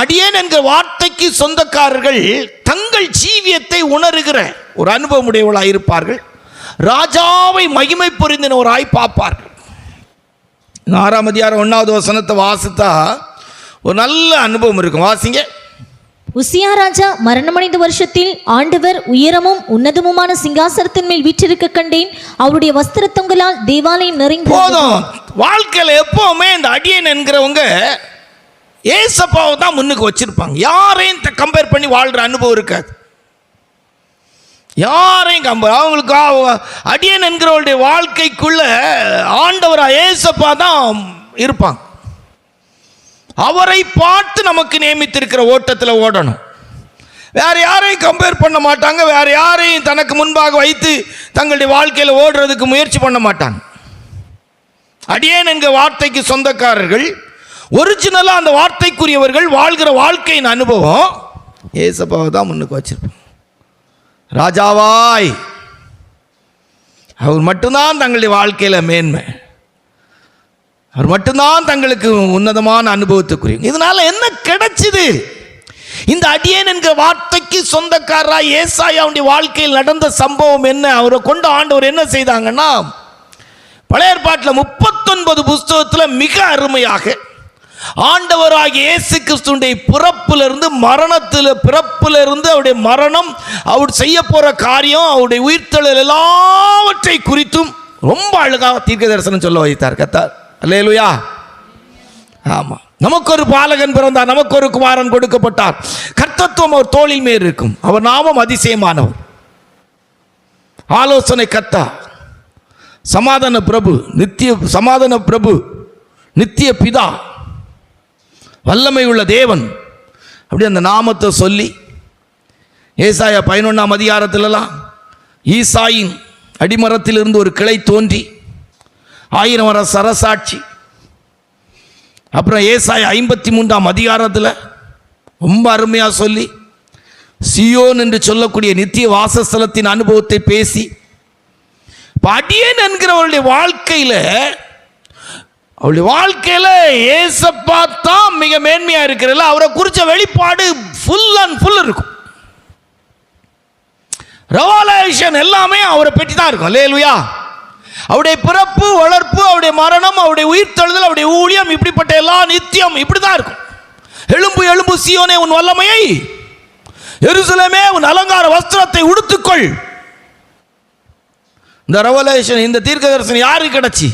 அடியேன் என்கிற வார்த்தைக்கு சொந்தக்காரர்கள் தங்கள் ஜீவியத்தை உணர்கிற ஒரு அனுபவம் உடையவர்களாக இருப்பார்கள். ராஜாவை மகிமை பொருந்தினவராய் பார்ப்பார்கள். 6ஆம் அதிகாரம் 1வது வசனத்தை வாசித்தா ஒரு நல்ல அனுபவம் இருக்கும். வாசிங்க. உசியா ராஜா மரணமடைந்த வருஷத்தில் ஆண்டவர் உயரமும் உன்னதமுமான சிங்காசனத்தின் மேல் வீற்றிருக்க கண்டேன். அவருடைய வஸ்திர தொங்கலால் தேவாலயம் நிறைந்து. போதும். வாழ்க்கையில் எப்பவுமே இந்த அடியேன் என்கிறவங்க ஏசப்பாவை தான் முன்னுக்கு வச்சிருப்பாங்க. யாரையும் கம்பேர் பண்ணி வாழ்ற அனுபவம் இருக்காது. யாரையும் அவங்களுக்கு அடியேன் என்கிறவருடைய வாழ்க்கைக்குள்ள ஆண்டவராக ஏசப்பா தான் இருப்பாங்க. அவரை பார்த்து நமக்கு நியமித்திருக்கிற ஓட்டத்தில் ஓடணும். வேற யாரையும் கம்பேர் பண்ண மாட்டாங்க. வேற யாரையும் தனக்கு முன்பாக வைத்து தங்களுடைய வாழ்க்கையில் ஓடுறதுக்கு முயற்சி பண்ண மாட்டாங்க. அடியேன் என்கிற வார்த்தைக்கு சொந்தக்காரர்கள், ஒரிஜினலாக அந்த வார்த்தைக்குரியவர்கள் வாழ்கிற வாழ்க்கையின் அனுபவம் ஏசப்பாவை தான் முன்னுக்கு வச்சிருப்பாங்க. ராஜாவாய் அவர் மட்டும்தான் தங்களுடைய வாழ்க்கையில் மேன்மை, அவர் மட்டும்தான் தங்களுக்கு உன்னதமான அனுபவத்துக்குரிய. இதனால என்ன கிடைச்சது? இந்த அடியேன் என்கிற வார்த்தைக்கு சொந்தக்காரராய் ஏசாயாவுடைய வாழ்க்கையில் நடந்த சம்பவம் என்ன? அவரை கொண்டு ஆண்டவர் என்ன செய்தாங்கன்னா, பழைய ஏற்பாட்டில் 39 புஸ்தகத்தில் மிக அருமையாக ஆண்டவராகிய இயேசு கிறிஸ்துவினுடைய பிறப்பிலிருந்து அவருடைய மரணம், அவர் செய்ய போற காரியம், அவருடைய உயிர்த்தெழுதல் எல்லாவற்றை குறித்தும் ரொம்ப அழகாக தீர்க்க தரிசனம் சொல்ல வைத்தார் கர்த்தர். அல்லேலூயா. ஆமா, நமக்கு ஒரு பாலகன் பிறந்தார், நமக்கு ஒரு குமாரன் கொடுக்கப்பட்டார், கர்த்தத்துவம் அவர் தோளில் மேல் இருக்கும், அவர் நாமம் அதிசயமானவர், ஆலோசனை கர்த்தா, சமாதான பிரபு, நித்திய பிதா, வல்லமை உள்ள தேவன். அப்படி அந்த நாமத்தை சொல்லி ஏசாயா 11ஆம் அதிகாரத்திலலாம் ஈசாயின் அடிமரத்திலிருந்து ஒரு கிளை தோன்றி 1000 வர சரசாட்சி. அப்புறம் ஏசாயா 53ஆம் அதிகாரத்தில் ரொம்ப அருமையாக சொல்லி சியோன் என்று சொல்லக்கூடிய நித்திய வாசஸ்தலத்தின் அனுபவத்தை பேசி, அடியேன் என்கிறவருடைய வாழ்க்கையில் ஏசப்பா தான் மிக மேன்மையாக இருக்கிறதில்ல, அவரை குறித்த வெளிப்பாடு ஃபுல் அண்ட் ஃபுல் இருக்கும். ரெவலேஷன் எல்லாமே அவரை பற்றி தான் இருக்கும். அல்லேலூயா. அவருடைய பிறப்பு, வளர்ப்பு, அவருடைய மரணம், அவருடைய உயிர்த்தெழுதல், அவருடைய ஊழியம், இப்படிப்பட்ட எல்லா நித்தியம் இப்படி தான் இருக்கும். எழும்பு எழும்பு சீயோனே உன் வல்லமையை, எருசலேமே உன் அலங்கார வஸ்திரத்தை உடுத்துக்கொள். இந்த ரெவலேஷன், இந்த தீர்க்க தரிசனம் யாருக்கு கிடைச்சி?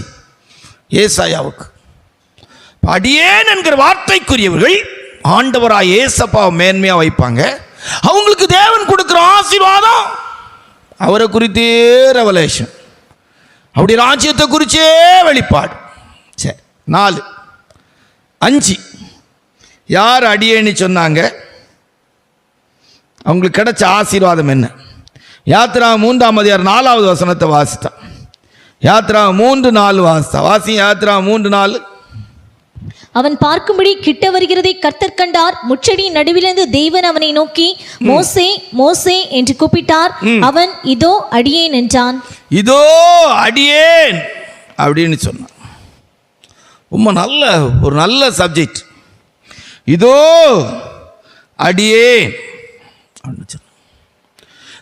ஏசாயாவுக்கு. அடியேன் என்கிற வார்த்தைக்குரியவர்கள் ஆண்டவராய் ஏசப்பாவை மேன்மையாக வைப்பாங்க. அவங்களுக்கு தேவன் கொடுக்குற ஆசீர்வாதம் அவரை குறித்தே ரெவலேஷன், அப்படி ராஜ்யத்தை குறிச்சே வெளிப்பாடு. சரி, 4 5 யார் அடியேன்னு சொன்னாங்க? அவங்களுக்கு கிடைச்ச ஆசீர்வாதம் என்ன? யாத்ரா 3:4 வசனத்தை வாசித்தான். யாத்ரா 3:4 வாசித்தான். வாசி யாத்ரா 3:4. அவன் பார்க்கும்படி கிட்ட வருகிறதை கர்த்தர் கண்டார். முச்சடியின் நடுவிலிருந்து தேவன் அவனை நோக்கி மோசே மோசே என்று கூப்பிட்டார். அவன் இதோ அடியேன் என்றான். இதோ அடியேன் அப்படின்னு சொன்னான். ரொம்ப ஒரு நல்ல சப்ஜெக்ட். இதோ அடியேன்.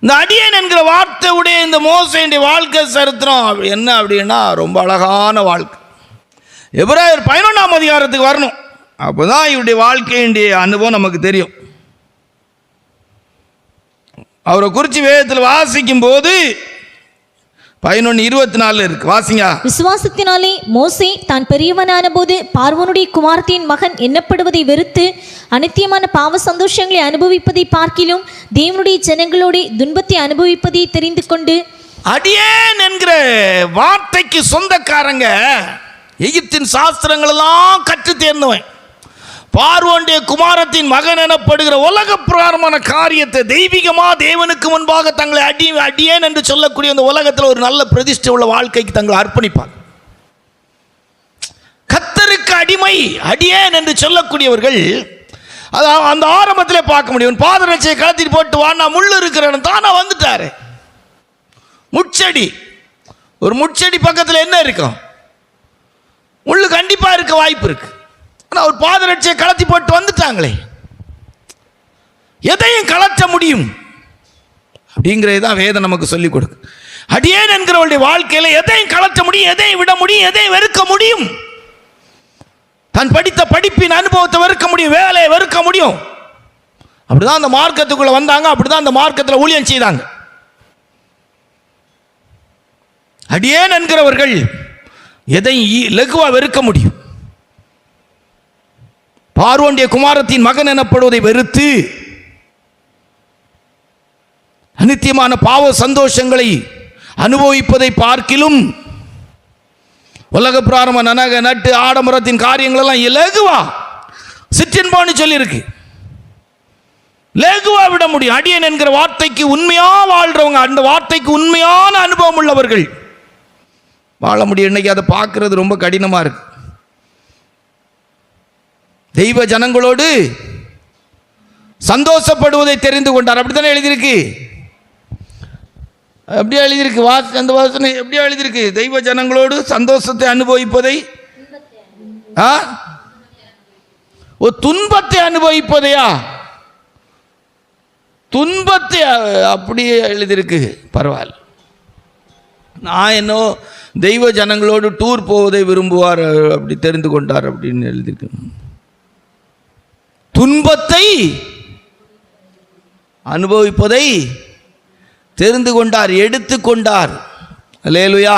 இந்த அடியேன் என்கிற வார்த்தை உடைய இந்த மோசேயுடைய வாழ்க்கை சரித்திரம் என்ன அப்படின்னா ரொம்ப அழகான வாழ்க்கை. எபிரேயர் 11ஆம் அதிகாரத்துக்கு வரணும். அப்போதான் இவருடைய வாழ்க்கையுடைய அனுபவம் நமக்கு தெரியும். அவரை குறித்து வேதத்தில் வாசிக்கும் போது 11:24 இருக்கு. வாசிங்க. விசுவாசத்தினாலே மோசே தான் பெரியவனான போது பார்வோனுடைய குமாரத்தின் மகன் எண்ணப்படுவதை வெறுத்து அநித்தியமான பாவ சந்தோஷங்களை அனுபவிப்பதை பார்க்கிலும் தேவனுடைய ஜனங்களோட துன்பத்தை அனுபவிப்பதை தெரிந்து கொண்டு. அடியேன் என்கிற வார்த்தைக்கு சொந்தக்காரங்க எகிப்தின் சாஸ்திரங்கள் எல்லாம் கற்று தேர்ந்தவன். பார்வோனுடைய குமாரத்தின் மகன் எனப்படுகிற உலக பிரகாரமான காரியத்தை தெய்வீகமா தேவனுக்கு முன்பாக தங்களை அடியேன் என்று சொல்லக்கூடிய அந்த உலகத்தில் ஒரு நல்ல பிரதிஷ்டை உள்ள வாழ்க்கைக்கு தங்களை அர்ப்பணிப்பாங்க. கர்த்தருக்கு அடிமை அடியேன் என்று சொல்லக்கூடியவர்கள் அந்த ஆரம்பத்திலே பார்க்க முடியும். பாதரட்சையை கலத்திட்டு போட்டு வானா முள்ளு இருக்கிறவன் தானா வந்துட்டாரு. முட்செடி, ஒரு முட்செடி பக்கத்தில் என்ன இருக்கும்? முள்ளு கண்டிப்பா இருக்க வாய்ப்பு இருக்கு. ஆனால் ஒரு பாதரட்சையை கலத்தி போட்டு வந்துட்டாங்களே, எதையும் கலற்ற முடியும் அப்படிங்கிறது தான் வேதம் நமக்கு சொல்லிக் கொடுக்கு. அடியேன் என்கிறவருடைய வாழ்க்கையில் எதையும் கலற்ற முடியும், எதையும் விட முடியும், எதையும் வெறுக்க முடியும். தான் படித்த படிப்பின் அனுபவத்தை வெறுக்க முடியும், வேலையை வெறுக்க முடியும். அப்படிதான் அந்த மார்க்கத்துக்குள்ள வந்தாங்க, அப்படிதான் அந்த மார்க்கத்தில் ஊழியம் செய்தாங்க. அடியேன் என்கிறவர்கள் எதையும் லகுவா வெறுக்க முடியும். பார்வோனுடைய குமாரத்தின் மகன் எனப்படுவதை வெறுத்து அநித்தியமான பாவ சந்தோஷங்களை அனுபவிப்பதை பார்க்கிலும் உலக பிராரம நனக நட்டு ஆடம்பரத்தின் காரியங்கள் எல்லாம் இலகுவா சிற்றின்பான்னு சொல்லியிருக்கு. லேகுவா விட முடியும். அடியேன் என்கிற வார்த்தைக்கு உண்மையா வாழ்றவங்க, அந்த வார்த்தைக்கு உண்மையான அனுபவம் உள்ளவர்கள் வாழ முடியும். இன்னைக்கு அதை பார்க்கறது ரொம்ப கடினமா இருக்கு. தெய்வ ஜனங்களோடு சந்தோஷப்படுவதை தெரிந்து கொண்டார். அப்படித்தானே எழுதியிருக்கு. அப்படியே எழுதியிருக்கு. அந்த வாசனை எப்படியா எழுதியிருக்கு? தெய்வ ஜனங்களோடு சந்தோஷத்தை அனுபவிப்பதை, துன்பத்தை அனுபவிப்பதையா? துன்பத்தை அப்படியே எழுதியிருக்கு. பரவாயில்ல. நான் என்ன தெய்வ ஜனங்களோடு டூர் போவதை விரும்புவார், அப்படி தெரிந்து கொண்டார் அப்படின்னு எழுதியிருக்கு. துன்பத்தை அனுபவிப்பதை தெரிந்து கொண்டார், எடுத்துக்கொண்டார். அல்லேலூயா.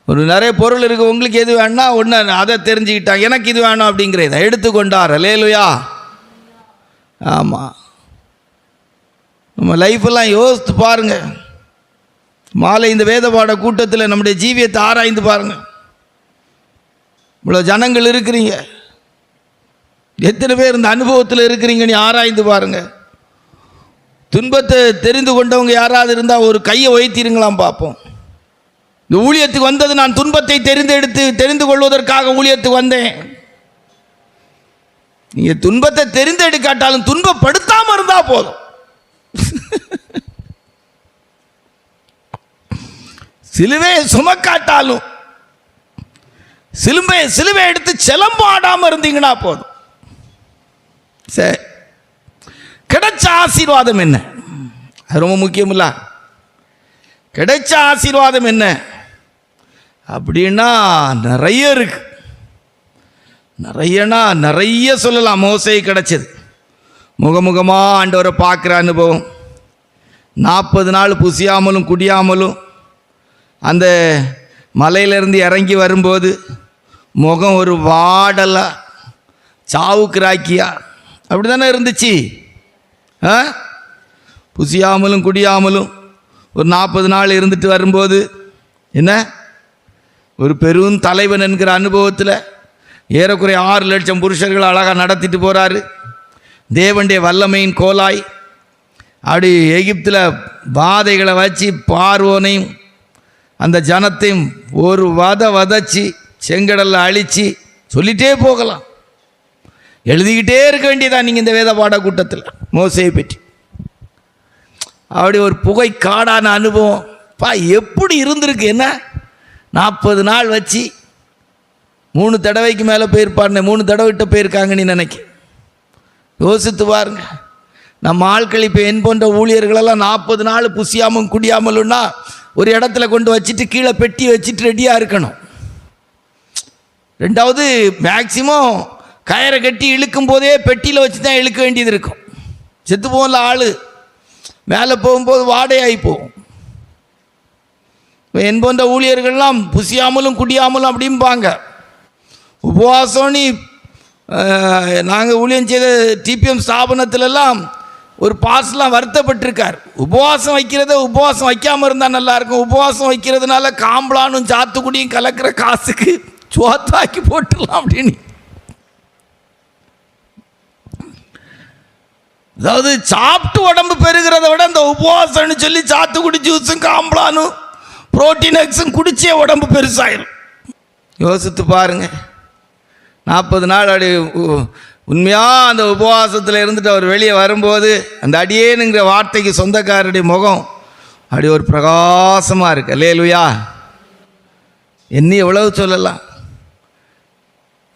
ஒரு நிறைய பொருள் இருக்கு, உங்களுக்கு எது வேணா ஒன்று அதை தெரிஞ்சுக்கிட்டாங்க, எனக்கு இது வேணும் அப்படிங்கிறத எடுத்துக்கொண்டார். அல்லேலூயா. ஆமாம், நம்ம லைஃப்பெல்லாம் யோசித்து பாருங்க. மாலை இந்த வேத பாட கூட்டத்தில் நம்முடைய ஜீவியத்தை ஆராய்ந்து பாருங்க. இவ்வளோ ஜனங்கள் இருக்கிறீங்க, எத்தனை பேர் இந்த அனுபவத்தில் இருக்கிறீங்கன்னு ஆராய்ந்து பாருங்க. துன்பத்தை தெரிந்து கொண்டவங்க யாராவது இருந்தால் ஒரு கையை வைத்திருங்களாம் பார்ப்போம். இந்த ஊழியத்துக்கு வந்தது நான் துன்பத்தை தெரிந்து கொள்வதற்காக ஊழியத்துக்கு வந்தேன். நீங்கள் துன்பத்தை தெரிந்தெடுக்காட்டாலும் துன்பப்படுத்தாமல் இருந்தால் போதும். சிலுவையை சுமக்காட்டாலும் சிலுவை எடுத்து சிலம்பாடாமல் இருந்தீங்கன்னா போதும். சரி, கிடைச்ச ஆசீர்வாதம் என்ன? அது ரொம்ப முக்கியமில்ல. கிடைச்ச ஆசீர்வாதம் என்ன அப்படின்னா நிறைய இருக்கு. நிறைய சொல்லலாம். மோசே கிடைச்சது முகமுகமாக ஆண்டவரை பார்க்குற அனுபவம், 40 நாள் புசியாமலும் குடியாமலும் அந்த மலையிலேருந்து இறங்கி வரும்போது முகம் ஒரு வாடலா சாவுக்குறாக்கியா அப்படி தானே இருந்துச்சு. புசியாமலும் குடியாமலும் ஒரு 40 நாள் இருந்துட்டு வரும்போது என்ன ஒரு பெரும் தலைவன் என்கிற அனுபவத்தில் ஏறக்குறைய 6 லட்சம் புருஷர்கள் அழகாக நடத்திட்டு போகிறாரு. தேவனுடைய வல்லமையின் கோலாய் அப்படி எகிப்தில் வாதைகளை வச்சு பார்வோனையும் அந்த ஜனத்தையும் ஒரு வதச்சி செங்கடலில் அழித்து சொல்லிகிட்டே போகலாம். எழுதிக்கிட்டே இருக்க வேண்டியதான் நீங்கள் இந்த வேத பாட கூட்டத்தில் மோசேயை பற்றி. அப்படி ஒரு புகை காடான அனுபவம் எப்படி இருந்திருக்கு. என்ன 40 நாள் வச்சு 3 தடவைக்கு மேலே போயிருப்பாருன்னு 3 தடவைகிட்ட போயிருக்காங்கன்னு நினைக்க. யோசித்து பாருங்க. நம்ம ஆட்கள் இப்போ என் போன்ற ஊழியர்களெல்லாம் 40 நாள் புசியாமல் குடியாமலுன்னா ஒரு இடத்துல கொண்டு வச்சுட்டு கீழே பெட்டி வச்சுட்டு ரெடியாக இருக்கணும். 2வது மேக்சிமம் கயரை கட்டி இழுக்கும் போதே பெட்டியில் வச்சு தான் இழுக்க வேண்டியது இருக்கும். செத்து போகல ஆள் மேலே போகும்போது வாடையாகி போகும். என் போன்ற ஊழியர்கள்லாம் புசியாமலும் குடியாமலும் அப்படிம்பாங்க. உபவாசம்னு நாங்கள் ஊழியம் செய்த டிபிஎம் ஸ்தாபனத்திலெல்லாம் ஒரு பாஸ்லாம் வருத்தப்பட்டிருக்கார். உபவாசம் வைக்காமல் இருந்தால் நல்லாயிருக்கும், உபவாசம் வைக்கிறதுனால காம்பளானும் சாத்துக்குடியும் கலக்கிற காசுக்கு சோத்தாக்கி போட்டுடலாம் அப்படின்னு. அதாவது சாப்பிட்டு உடம்பு பெருகிறத விட இந்த உபவாசம்னு சொல்லி சாத்துக்குடி ஜூஸும் காம்பளானும் புரோட்டீன் எக்ஸும் குடிச்சே உடம்பு பெருசாயிரும். யோசித்து பாருங்க. 40 நாள் அப்படி உண்மையாக அந்த உபவாசத்தில் இருந்துட்டு அவர் வெளியே வரும்போது அந்த அடியேனுங்கிற வார்த்தைக்கு சொந்தக்காரருடைய முகம் அப்படி ஒரு பிரகாசமாக இருக்கு. அல்லேலூயா. என்ன எவ்வளவு சொல்லலாம்.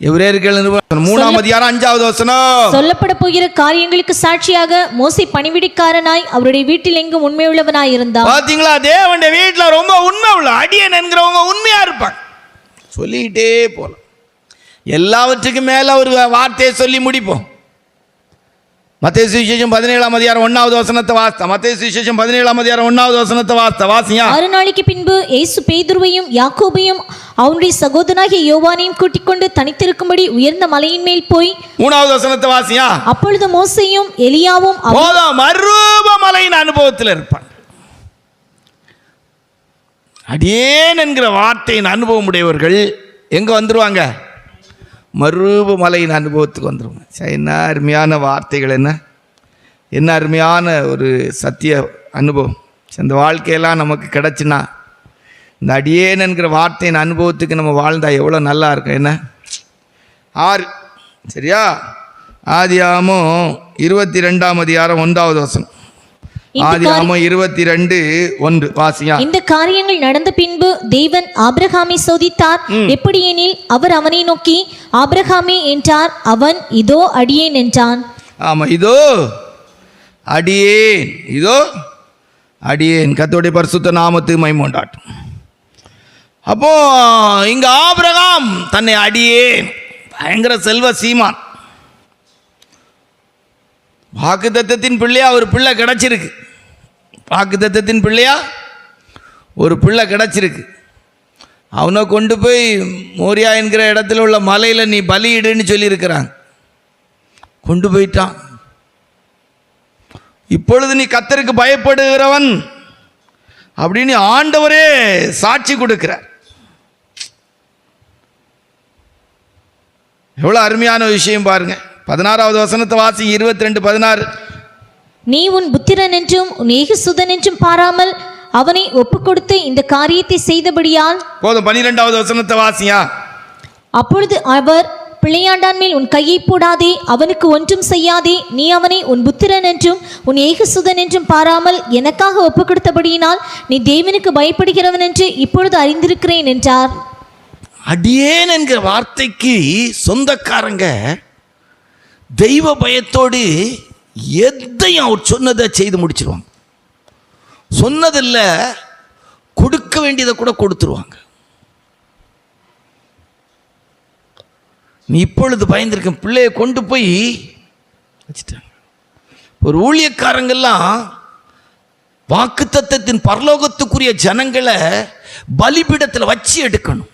எபிரேயர்கள் 3ஆம் அதிகாரம் 5வது வசனம். சொல்லப்பட போகிற காரியங்களுக்கு சாட்சியாக மோசே பணிவிடைக்காரனாய் அவருடைய வீட்டில் எங்கும் உண்மை உள்ளவனாய் இருந்தான். பாத்தீங்களா, தேவனுடைய வீட்டில் ரொம்ப உண்மை உள்ள அடியன் என்கிறவங்க உண்மையா இருப்பாங்க. சொல்லிக்கிட்டே போலாம். எல்லாவற்றுக்கும் மேல ஒரு வார்த்தையை சொல்லி முடிப்போம். மத்தேயு சுவிசேஷம் 17ஆம் அதிகாரம் 1வது வசனத்தை வாசித்தா. மத்தேயு சுவிசேஷம் 17ஆம் அதிகாரம் 1வது வசனத்தை வாசியா. 6 நாளைக்கு பின்பு இயேசு பேதுருவையும் யாக்கோபையும் அவனுடைய சகோதரனாகிய யோவானையும் கூட்டிக் கொண்டு தனித்திருக்கும்படி உயர்ந்த மலையின் மேல் போய் 3வது வசனத்தை வாசியா. அப்பொழுது மோசேயும் எலியாவும் மறுரூப மலையின் அனுபவத்தில் இருப்பாங்க. அடியேன் என்கிற வார்த்தையின் அனுபவம் உடையவர்கள் எங்க வந்துருவாங்க? மறுரூப மலையின் அனுபவத்துக்கு வந்துருவாங்க. என்ன அருமையான வார்த்தைகள், என்ன அருமையான ஒரு சத்திய அனுபவம். இந்த வாழ்க்கையெல்லாம் நமக்கு கிடச்சின்னா இந்த அடியேன் என்கிற வார்த்தையின் அனுபவத்துக்கு நம்ம வாழ்ந்தா எவ்வளோ நல்லா இருக்கும். என்ன 6 சரியா? ஆதியாகமம் 22ஆம் அதிகாரம் 1வது வசனம். ஆதியாகமம் 22:1 வாசியா. இந்த காரியங்கள் நடந்த பின்பு தேவன் ஆபிரகாமை சோதித்தார். எப்படி எனில் அவர் அவனை நோக்கி ஆபிரகாமே என்றார். அவன் இதோ அடியேன் என்றான். ஆமா, இதோ அடியேன், இதோ அடியேன். கர்த்தருடைய பரிசுத்த நாமத்துக்கு மகிமை உண்டாகட்டும். அப்போ இங்க ஆபிரகாம் தன்னை அடியேன், பயங்கர செல்வ சீமான், வாக்குத்தத்தத்தின் பிள்ளையா ஒரு பிள்ளை கிடைச்சிருக்கு. வாக்குத்தத்தத்தின் பிள்ளையா ஒரு பிள்ளை கிடைச்சிருக்கு. அவனை கொண்டு போய் மோரியா என்கிற இடத்துல உள்ள மலையில் நீ பலியிடுன்னு சொல்லியிருக்கிறாங்க. கொண்டு போயிட்டான். இப்பொழுது நீ கர்த்தருக்கு பயப்படுகிறவன் அப்படின்னு ஆண்டவரே சாட்சி கொடுக்கிறார். எவ்வளோ அருமையான விஷயம் பாருங்க. 16வது வசனத்தை வாசி. 22:16. நீ உன் புத்திரன் என்றும் உன் ஏகசுதன் என்றும் பாராமல் அவனை ஒப்பு கொடுத்து இந்த காரியத்தை செய்தபடியால் போதும். 12வது வசனத்தை வாசியா. அப்பொழுது அவர் பிள்ளையாண்டான் மேல் உன் கையை போடாதே, அவனுக்கு ஒன்றும் செய்யாதே. நீ அவனை உன் புத்திரன் என்றும் உன் ஏகசுதன் என்றும் பாராமல் எனக்காக ஒப்பு கொடுத்தபடியினால் நீ தேவனுக்கு பயப்படுகிறவன் என்று இப்பொழுது அறிந்திருக்கிறேன் என்றார். அடியேன் என்கிற வார்த்தைக்கு சொந்தக்காரங்க தெய்வ பயத்தோடு எதையும் அவர் சொன்னதை செய்து முடிச்சிருவாங்க. சொன்னதில்ல, கொடுக்க வேண்டியதை கூட கொடுத்துருவாங்க. நீ இப்பொழுது பயந்திருக்க பிள்ளையை கொண்டு போய் வச்சுட்டாங்க. ஒரு ஊழியக்காரங்கெல்லாம் வாக்குத்தத்தத்தின் பரலோகத்துக்குரிய ஜனங்களை பலிபீடத்தில் வச்சு எடுக்கணும்.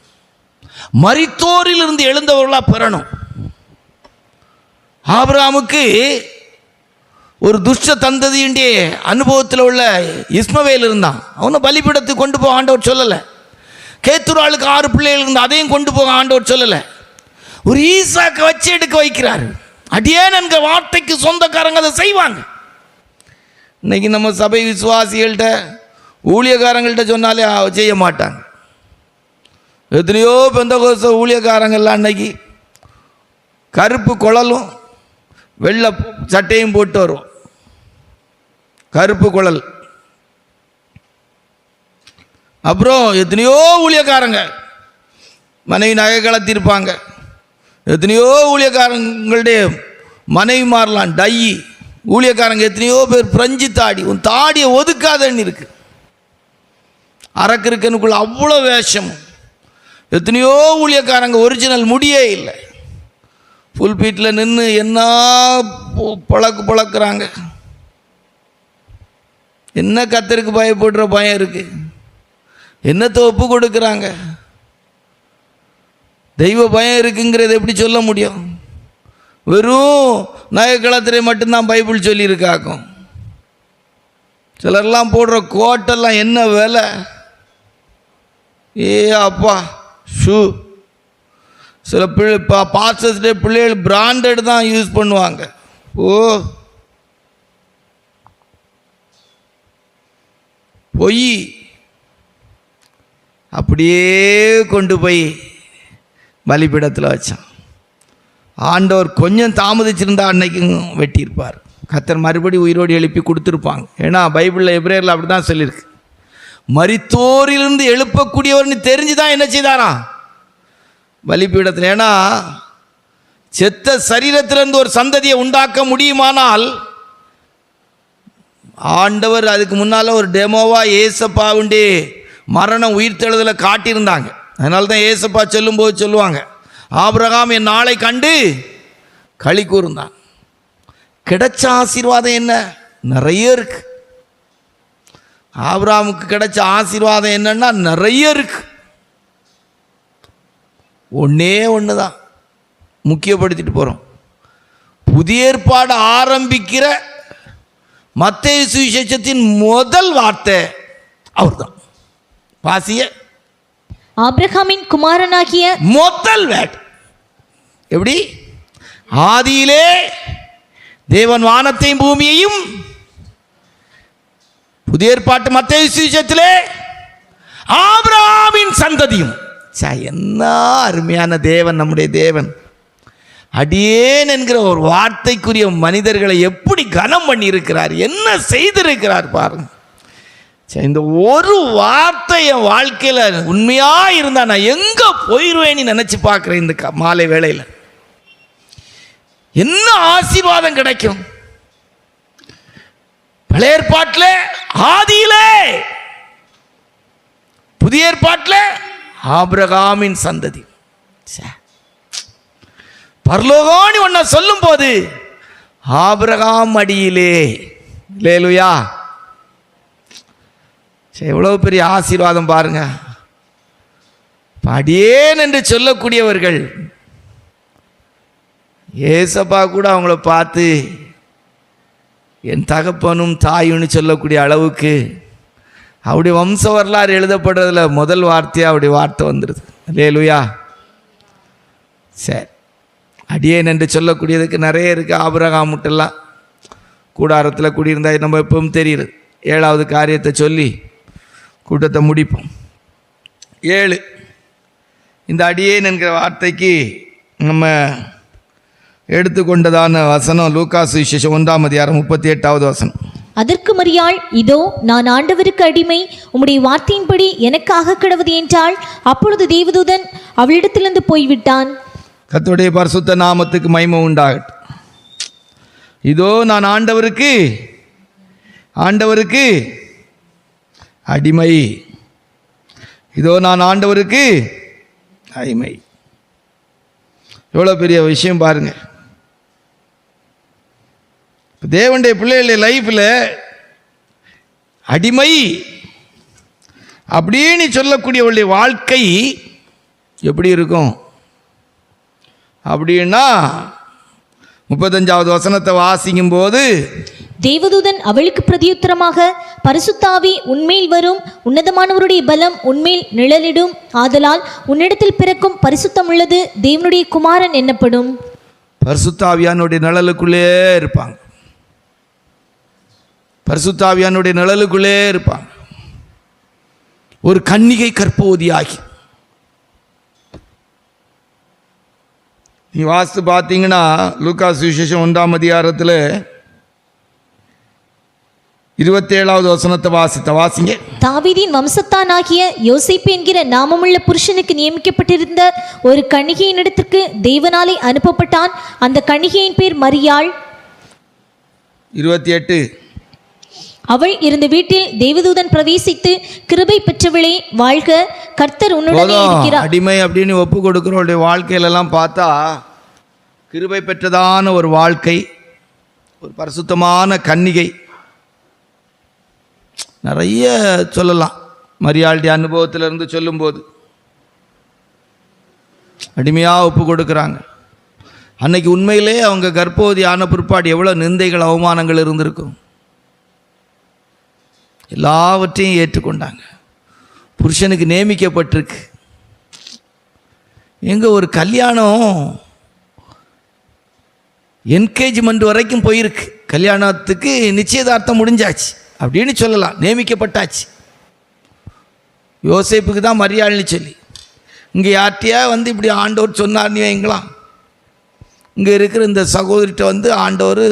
மரித்தோரிலிருந்து எழுந்தவர்களா பெறணும். ஆபிரகாமுக்கு ஒரு துஷ்ட தந்ததியுடைய அனுபவத்தில் உள்ள இஸ்மவேல் இருந்தான். அவனை பலிபீடத்துக்கு கொண்டு போக ஆண்டவர் சொல்லலை. கேத்துராளுக்கு 6 பிள்ளைகள் இருந்தால் அதையும் கொண்டு போக ஆண்டவர் சொல்லலை. ஒரு ஈசாக்கை வச்சு எடுக்க வைக்கிறாரு. அடியேன் என்கிற வார்த்தைக்கு சொந்தக்காரங்க அதை செய்வாங்க. இன்னைக்கு நம்ம சபை விசுவாசிகள்கிட்ட ஊழியக்காரங்கள்ட்ட சொன்னாலே செய்ய மாட்டாங்க. எத்தனையோ பெந்தகோஸ்தே ஊழியக்காரங்கள்லாம் அன்னைக்கு கருப்பு குழலும் வெள்ளை சட்டையும் போட்டு வருவோம். கருப்பு குழல். அப்புறம் எத்தனையோ ஊழியக்காரங்க மனைவி நகை கலத்திருப்பாங்க. எத்தனையோ ஊழியக்காரங்களுடைய மனைவி மாறலாம் டை. ஊழியக்காரங்க எத்தனையோ பேர் பிரெஞ்சு தாடி. உன் தாடியை ஒதுக்காதன்னு இருக்கு. அரக்கிருக்கனுக்குள்ள அவ்வளோ வேஷம். எத்தனையோ ஊழியக்காரங்க ஒரிஜினல் முடியே இல்லை. ஃபுல் பீட்டில் நின்று என்ன பழக்குறாங்க. என்ன கத்தருக்கு பயப்படுற பயம் இருக்கு? என்னத்தை ஒப்பு கொடுக்குறாங்க? தெய்வ பயம் இருக்குங்கிறத எப்படி சொல்ல முடியும்? வெறும் நகைக்களத்திலே மட்டும்தான் பைபிள் சொல்லியிருக்காக்கும். சிலர்லாம் போடுற கோட்டெல்லாம் என்ன விலை? ஏ அப்பா ஷூ. சில பாஸ்டர்ஸ்டே பிள்ளைகள் பிராண்டட் தான் யூஸ் பண்ணுவாங்க. ஓ பொய். அப்படியே கொண்டு போய் பலிபீடத்தில் வச்சான். ஆண்டவர் கொஞ்சம் தாமதிச்சிருந்தா அன்னைக்கும் வெட்டியிருப்பார். கர்த்தர் மறுபடி உயிரோடு எழுப்பி கொடுத்துருப்பாங்க. ஏன்னா பைபிளில் எபிரேயரில் அப்படி தான் சொல்லியிருக்கு. மரித்தோரிலிருந்து எழுப்பக்கூடியவர்னு தெரிஞ்சு தான் என்ன செய்தாராம் பலிபீடத்தில். ஏன்னா செத்த சரீரத்திலிருந்து ஒரு சந்ததியை உண்டாக்க முடியுமானால் ஆண்டவர் அதுக்கு முன்னால் ஒரு டெமோவாக ஏசப்பாவுண்டே மரணம் உயிர்த்தெழுதலை காட்டியிருந்தாங்க. அதனால தான் ஏசப்பா சொல்லும்போது சொல்லுவாங்க, ஆபிரகாம் என் நாளை கண்டு களி கூர்ந்தான். கிடைச்ச ஆசீர்வாதம் என்ன? நிறைய இருக்கு. ஆபிரகாமுக்கு கிடைச்ச ஆசீர்வாதம் என்னன்னா நிறைய இருக்கு. ஒன்னே ஒன்று தான் முக்கியப்படுத்திட்டு போகிறோம். புதிய ஏற்பாடு ஆரம்பிக்கிற மத்தேயு சுவிசேஷத்தின் முதல் வார்த்தை அவர் தான். வாசிய ஆபிரகாமின் குமாரனாகிய முதல் வேட் எப்படி? ஆதியிலே தேவன் வானத்தையும் பூமியையும். புதிய ஏற்பாட்டு மத்தேயு சுவிசேஷத்திலே ஆபிரகாமின் சந்ததியும். என்ன அருமையான தேவன் நம்முடைய தேவன். அடியேன் என்கிற ஒரு வார்த்தைக்குரிய மனிதர்களை எப்படி கனம் பண்ணி இருக்கிறார், என்ன செய்திருக்கிறார் பாருங்க. இந்த ஒரு வார்த்தை என் வாழ்க்கையில் உண்மையா இருந்தா நான் எங்க போயிடுவேன்னு நினைச்சு பார்க்கிறேன். இந்த மாலை வேளையில் என்ன ஆசீர்வாதம் கிடைக்கும். பழைய ஏற்பாட்டில் ஆதியிலே, புதிய ஏற்பாட்டில் ஆபிரகாமின் சந்ததி. பரலோகானி ஒன்ன சொல்லும் போது ஆபிரகாம் அடியிலே. அல்லேலூயா. எவ்வளவு பெரிய ஆசீர்வாதம் பாருங்க. அடியேன் என்று சொல்லக்கூடியவர்கள் ஏசப்பா கூட அவங்கள பார்த்து என் தகப்பனும் தாயுன்னு சொல்லக்கூடிய அளவுக்கு அவருடைய வம்ச வரலாறு எழுதப்படுறதுல முதல் வார்த்தையாக அவருடைய வார்த்தை வந்துடுது. அல்லேலூயா. சரி, அடியேன் என்று சொல்லக்கூடியதுக்கு நிறைய இருக்குது. ஆபிரகாமுட்டெல்லாம் கூடாரத்தில் குடியிருந்தா நம்ம எப்பவும் தெரியுது. 7வது காரியத்தை சொல்லி கூட்டத்தை முடிப்போம். 7 இந்த அடியேன் என்கிற வார்த்தைக்கு நம்ம எடுத்துக்கொண்டதான வசனம் லூக்கா சுவிசேஷம் 1ஆம் அதிகாரம் 38வது வசனம். அதற்கு மரியாள், இதோ நான் ஆண்டவருக்கு அடிமை, உம்முடைய வார்த்தையின்படி எனக்காக கிடவது என்றாள். அப்பொழுது தேவதூதன் அவளிடத்திலிருந்து போய்விட்டான். கர்த்தருடைய பரிசுத்த நாமத்துக்கு மகிமை உண்டாகட்டும். இதோ நான் ஆண்டவருக்கு அடிமை. இதோ நான் ஆண்டவருக்கு அடிமை. எவ்வளோ பெரிய விஷயம் பாருங்க. தேவனுடைய பிள்ளைகளுடைய லைஃப்பில் அடிமை அப்படின்னு சொல்லக்கூடியவளுடைய வாழ்க்கை எப்படி இருக்கும் அப்படின்னா 35வது வசனத்தை வாசிக்கும் போது, தேவதூதன் அவளுக்கு பிரதியுத்தரமாக, பரிசுத்தாவி உன்மேல் வரும், உன்னதமானவருடைய பலம் உன்மேல் நிழலிடும், ஆதலால் உன்னிடத்தில் பிறக்கும் பரிசுத்தம் உள்ளது தேவனுடைய குமாரன் என்னப்படும். பரிசுத்தாவியானுடைய நிழலுக்குள்ளே இருப்பாங்க. பரிசுத்தாவியானுடைய நிழலுக்குள்ளே இருப்பாங்க. ஒரு கன்னிகை கர்ப்பவதியாகி நீ வாஸ்து பார்த்தீங்கன்னா லூக்கா சுவிசேஷம் 1ஆம் அதிகாரத்தில் 27வது வசனத்தை வாசிங்க. தாவீதின் வம்சத்தானாகிய யோசேப்பு என்கிற நாமமுள்ள புருஷனுக்கு நியமிக்கப்பட்டிருந்த ஒரு கன்னிகையின் இடத்திற்கு தேவனாலே அனுப்பப்பட்டான். அந்த கன்னிகையின் பேர் மரியாள். 28 அவள் இருந்த வீட்டில் தேவதூதன் பிரவேசித்து, கிருபை பெற்றவளே வாழ்க, கர்த்தர் உன்னுடனே இருக்கிறார். அடிமை அப்படின்னு ஒப்பு கொடுக்கிறவருடைய வாழ்க்கையிலெல்லாம் பார்த்தா கிருபை பெற்றதான ஒரு வாழ்க்கை, ஒரு பரிசுத்தமான கன்னிகை நிறைய சொல்லலாம். மரியாளுடைய அனுபவத்திலிருந்து சொல்லும்போது அடிமையாக ஒப்பு கொடுக்குறாங்க. அன்னைக்கு உண்மையிலே அவங்க கர்ப்பவதி ஆன பிற்பாடு எவ்வளோ நிந்தைகள் அவமானங்கள் இருந்திருக்கும். எல்லாவற்றையும் ஏற்றுக்கொண்டாங்க. புருஷனுக்கு நியமிக்கப்பட்டிருக்கு. எங்க ஒரு கல்யாணம் என்கேஜ்மெண்ட் வரைக்கும் போயிருக்கு. கல்யாணத்துக்கு நிச்சயதார்த்தம் முடிஞ்சாச்சு அப்படின்னு சொல்லலாம். நியமிக்கப்பட்டாச்சு. யோசேப்புக்கு தான் மரியாள்னு சொல்லி இங்கே யார்கிட்டையா இப்படி ஆண்டவர் சொன்னார்னு வைங்களாம். இங்கே இருக்கிற இந்த சகோதரிட்ட ஆண்டவர்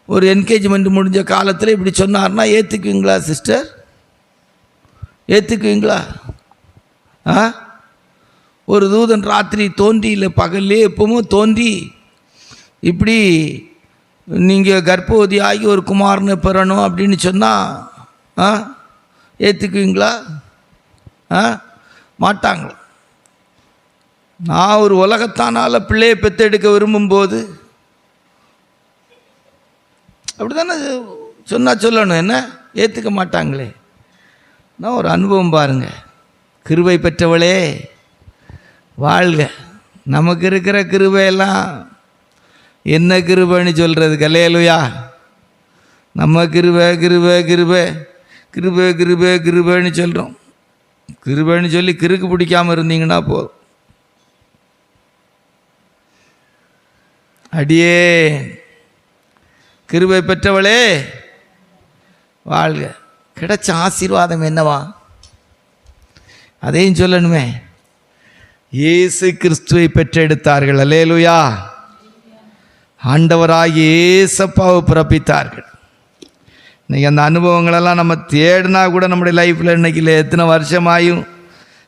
ஒரு என்கேஜ்மெண்ட் முடிஞ்ச காலத்தில் இப்படி சொன்னார்னா ஏற்றுக்குவீங்களா சிஸ்டர்? ஏற்றுக்குவீங்களா? ஒரு தூதன் ராத்திரி தோன்றி இல்லை பகல்லே எப்பவும் தோன்றி இப்படி நீங்கள் கர்ப்பவதி ஆகி ஒரு குமாரனை பெறணும் அப்படின்னு சொன்னால் ஏற்றுக்குவீங்களா? மாட்டாங்களா? நான் ஒரு உலகத்தானால் பிள்ளையை பெற்றெடுக்க விரும்பும்போது அப்படி தானே சொல்லணும். என்ன ஏற்றுக்க மாட்டாங்களே. நான் ஒரு அனுபவம் பாருங்கள். கிருபை பெற்றவளே வாழ்க. நமக்கு இருக்கிற கிருபையெல்லாம் என்ன கிருபைன்னு சொல்கிறது? அல்லேலூயா. நம்ம கிருபை கிருபை கிருபை கிருபை கிருபை கிருபைன்னு சொல்கிறோம். கிருபைன்னு சொல்லி கிறுக்கு பிடிக்காமல் இருந்தீங்கன்னா போதும். அடியே கிருபை பெற்றவளே வாழ்க. கிடைச்ச ஆசீர்வாதம் என்னவா? அதையும் சொல்லணுமே. இயேசு கிறிஸ்துவை பெற்றெடுத்தார்கள். அல்லேலூயா. ஆண்டவராகிய இயேசப்பாவை பிறப்பித்தார்கள். இன்றைக்கி அந்த அனுபவங்களெல்லாம் நம்ம தேடினா கூட நம்முடைய லைஃப்பில் இன்றைக்கி எத்தனை வருஷமாயும்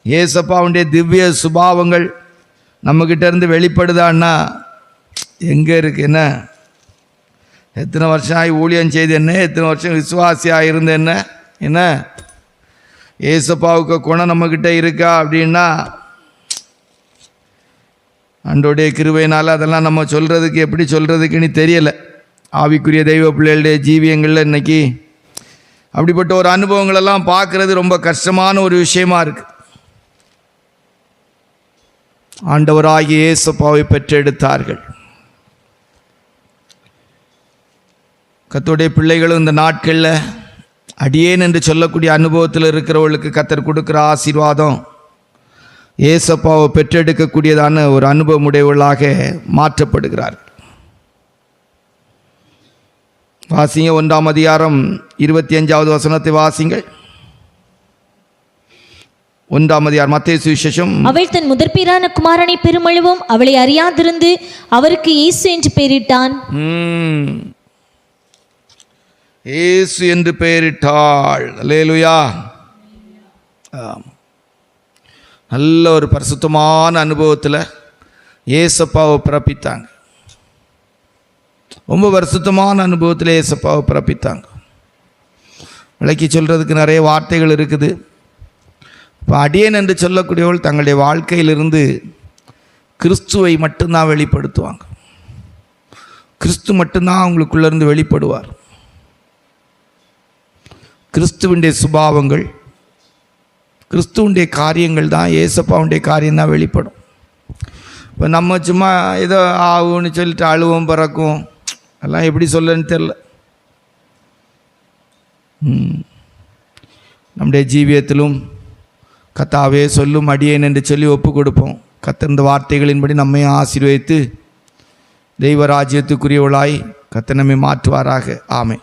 இயேசப்பாவுடைய திவ்ய சுபாவங்கள் நம்மக்கிட்ட இருந்து வெளிப்படுதான்னா எங்கே இருக்கு? என்ன எத்தனை வருஷம் ஆகி ஊழியம் செய்து என்ன, எத்தனை வருஷம் விசுவாசியாக இருந்த என்ன, என்ன ஏசப்பாவுக்கு குணம் நம்மக்கிட்ட இருக்கா அப்படின்னா ஆண்டோடைய கிருபையினால் அதெல்லாம் நம்ம சொல்கிறதுக்கு எப்படி சொல்கிறதுக்குன்னு தெரியலை. ஆவிக்குரிய தெய்வ பிள்ளைகளுடைய ஜீவியங்களில் இன்றைக்கி அப்படிப்பட்ட ஒரு அனுபவங்களெல்லாம் பார்க்குறது ரொம்ப கஷ்டமான ஒரு விஷயமா இருக்குது. ஆண்டவராகிய ஏசப்பாவை பெற்றெடுத்தார்கள். கர்த்தருடைய பிள்ளைகளும் இந்த நாட்களில் அடியேன் என்று சொல்லக்கூடிய அனுபவத்தில் இருக்கிறவர்களுக்கு கர்த்தர் கொடுக்குற ஆசீர்வாதம் ஏசப்பாவை பெற்றெடுக்கக்கூடியதான ஒரு அனுபவம் உடையவர்களாக மாற்றப்படுகிறார். வாசிங்க 1ஆம் அதிகாரம் 25வது வசனத்தை வாசிங்கள். 1ஆம் அதிகாரம் மத்தேயு சுவிசேஷம். அவள் தன் முதற்பேறான குமாரனை பெருமளவும் அவளை அறியாதிருந்து அவருக்கு இயேசு என்று பெயரிட்டான். இயேசு என்று பெயரிட்டாள். அல்லேலூயா. நல்ல ஒரு பரிசுத்தமான அனுபவத்தில் ஏசப்பாவை பிறப்பித்தாங்க. ரொம்ப வருஷத்தமான அனுபவத்தில் ஏசப்பாவை பிறப்பித்தாங்க. விளக்கி சொல்கிறதுக்கு நிறைய வார்த்தைகள் இருக்குது. இப்போ அடியேன் என்று சொல்லக்கூடியவர்கள் தங்களுடைய வாழ்க்கையிலிருந்து கிறிஸ்துவை மட்டும்தான் வெளிப்படுத்துவாங்க. கிறிஸ்து மட்டும்தான் அவங்களுக்குள்ளேருந்து வெளிப்படுவார். கிறிஸ்துவனுடைய சுபாவங்கள், கிறிஸ்துவனுடைய காரியங்கள் தான், ஏசப்பாவுடைய காரியம்தான் வெளிப்படும். இப்போ நம்ம சும்மா ஏதோ ஆகும்னு சொல்லிட்டு அழுவோம் பிறக்கும், அதெல்லாம் எப்படி சொல்லன்னு தெரில. நம்முடைய ஜீவியத்திலும் கர்த்தாவே சொல்லும் அடியேன் என்று சொல்லி ஒப்பு கொடுப்போம். கர்த்தர் இந்த வார்த்தைகளின்படி நம்மையும் ஆசீர்வதித்து தெய்வ ராஜ்யத்துக்குரியவளாய் கர்த்தர் நம்மை மாற்றுவாராக. ஆமென்.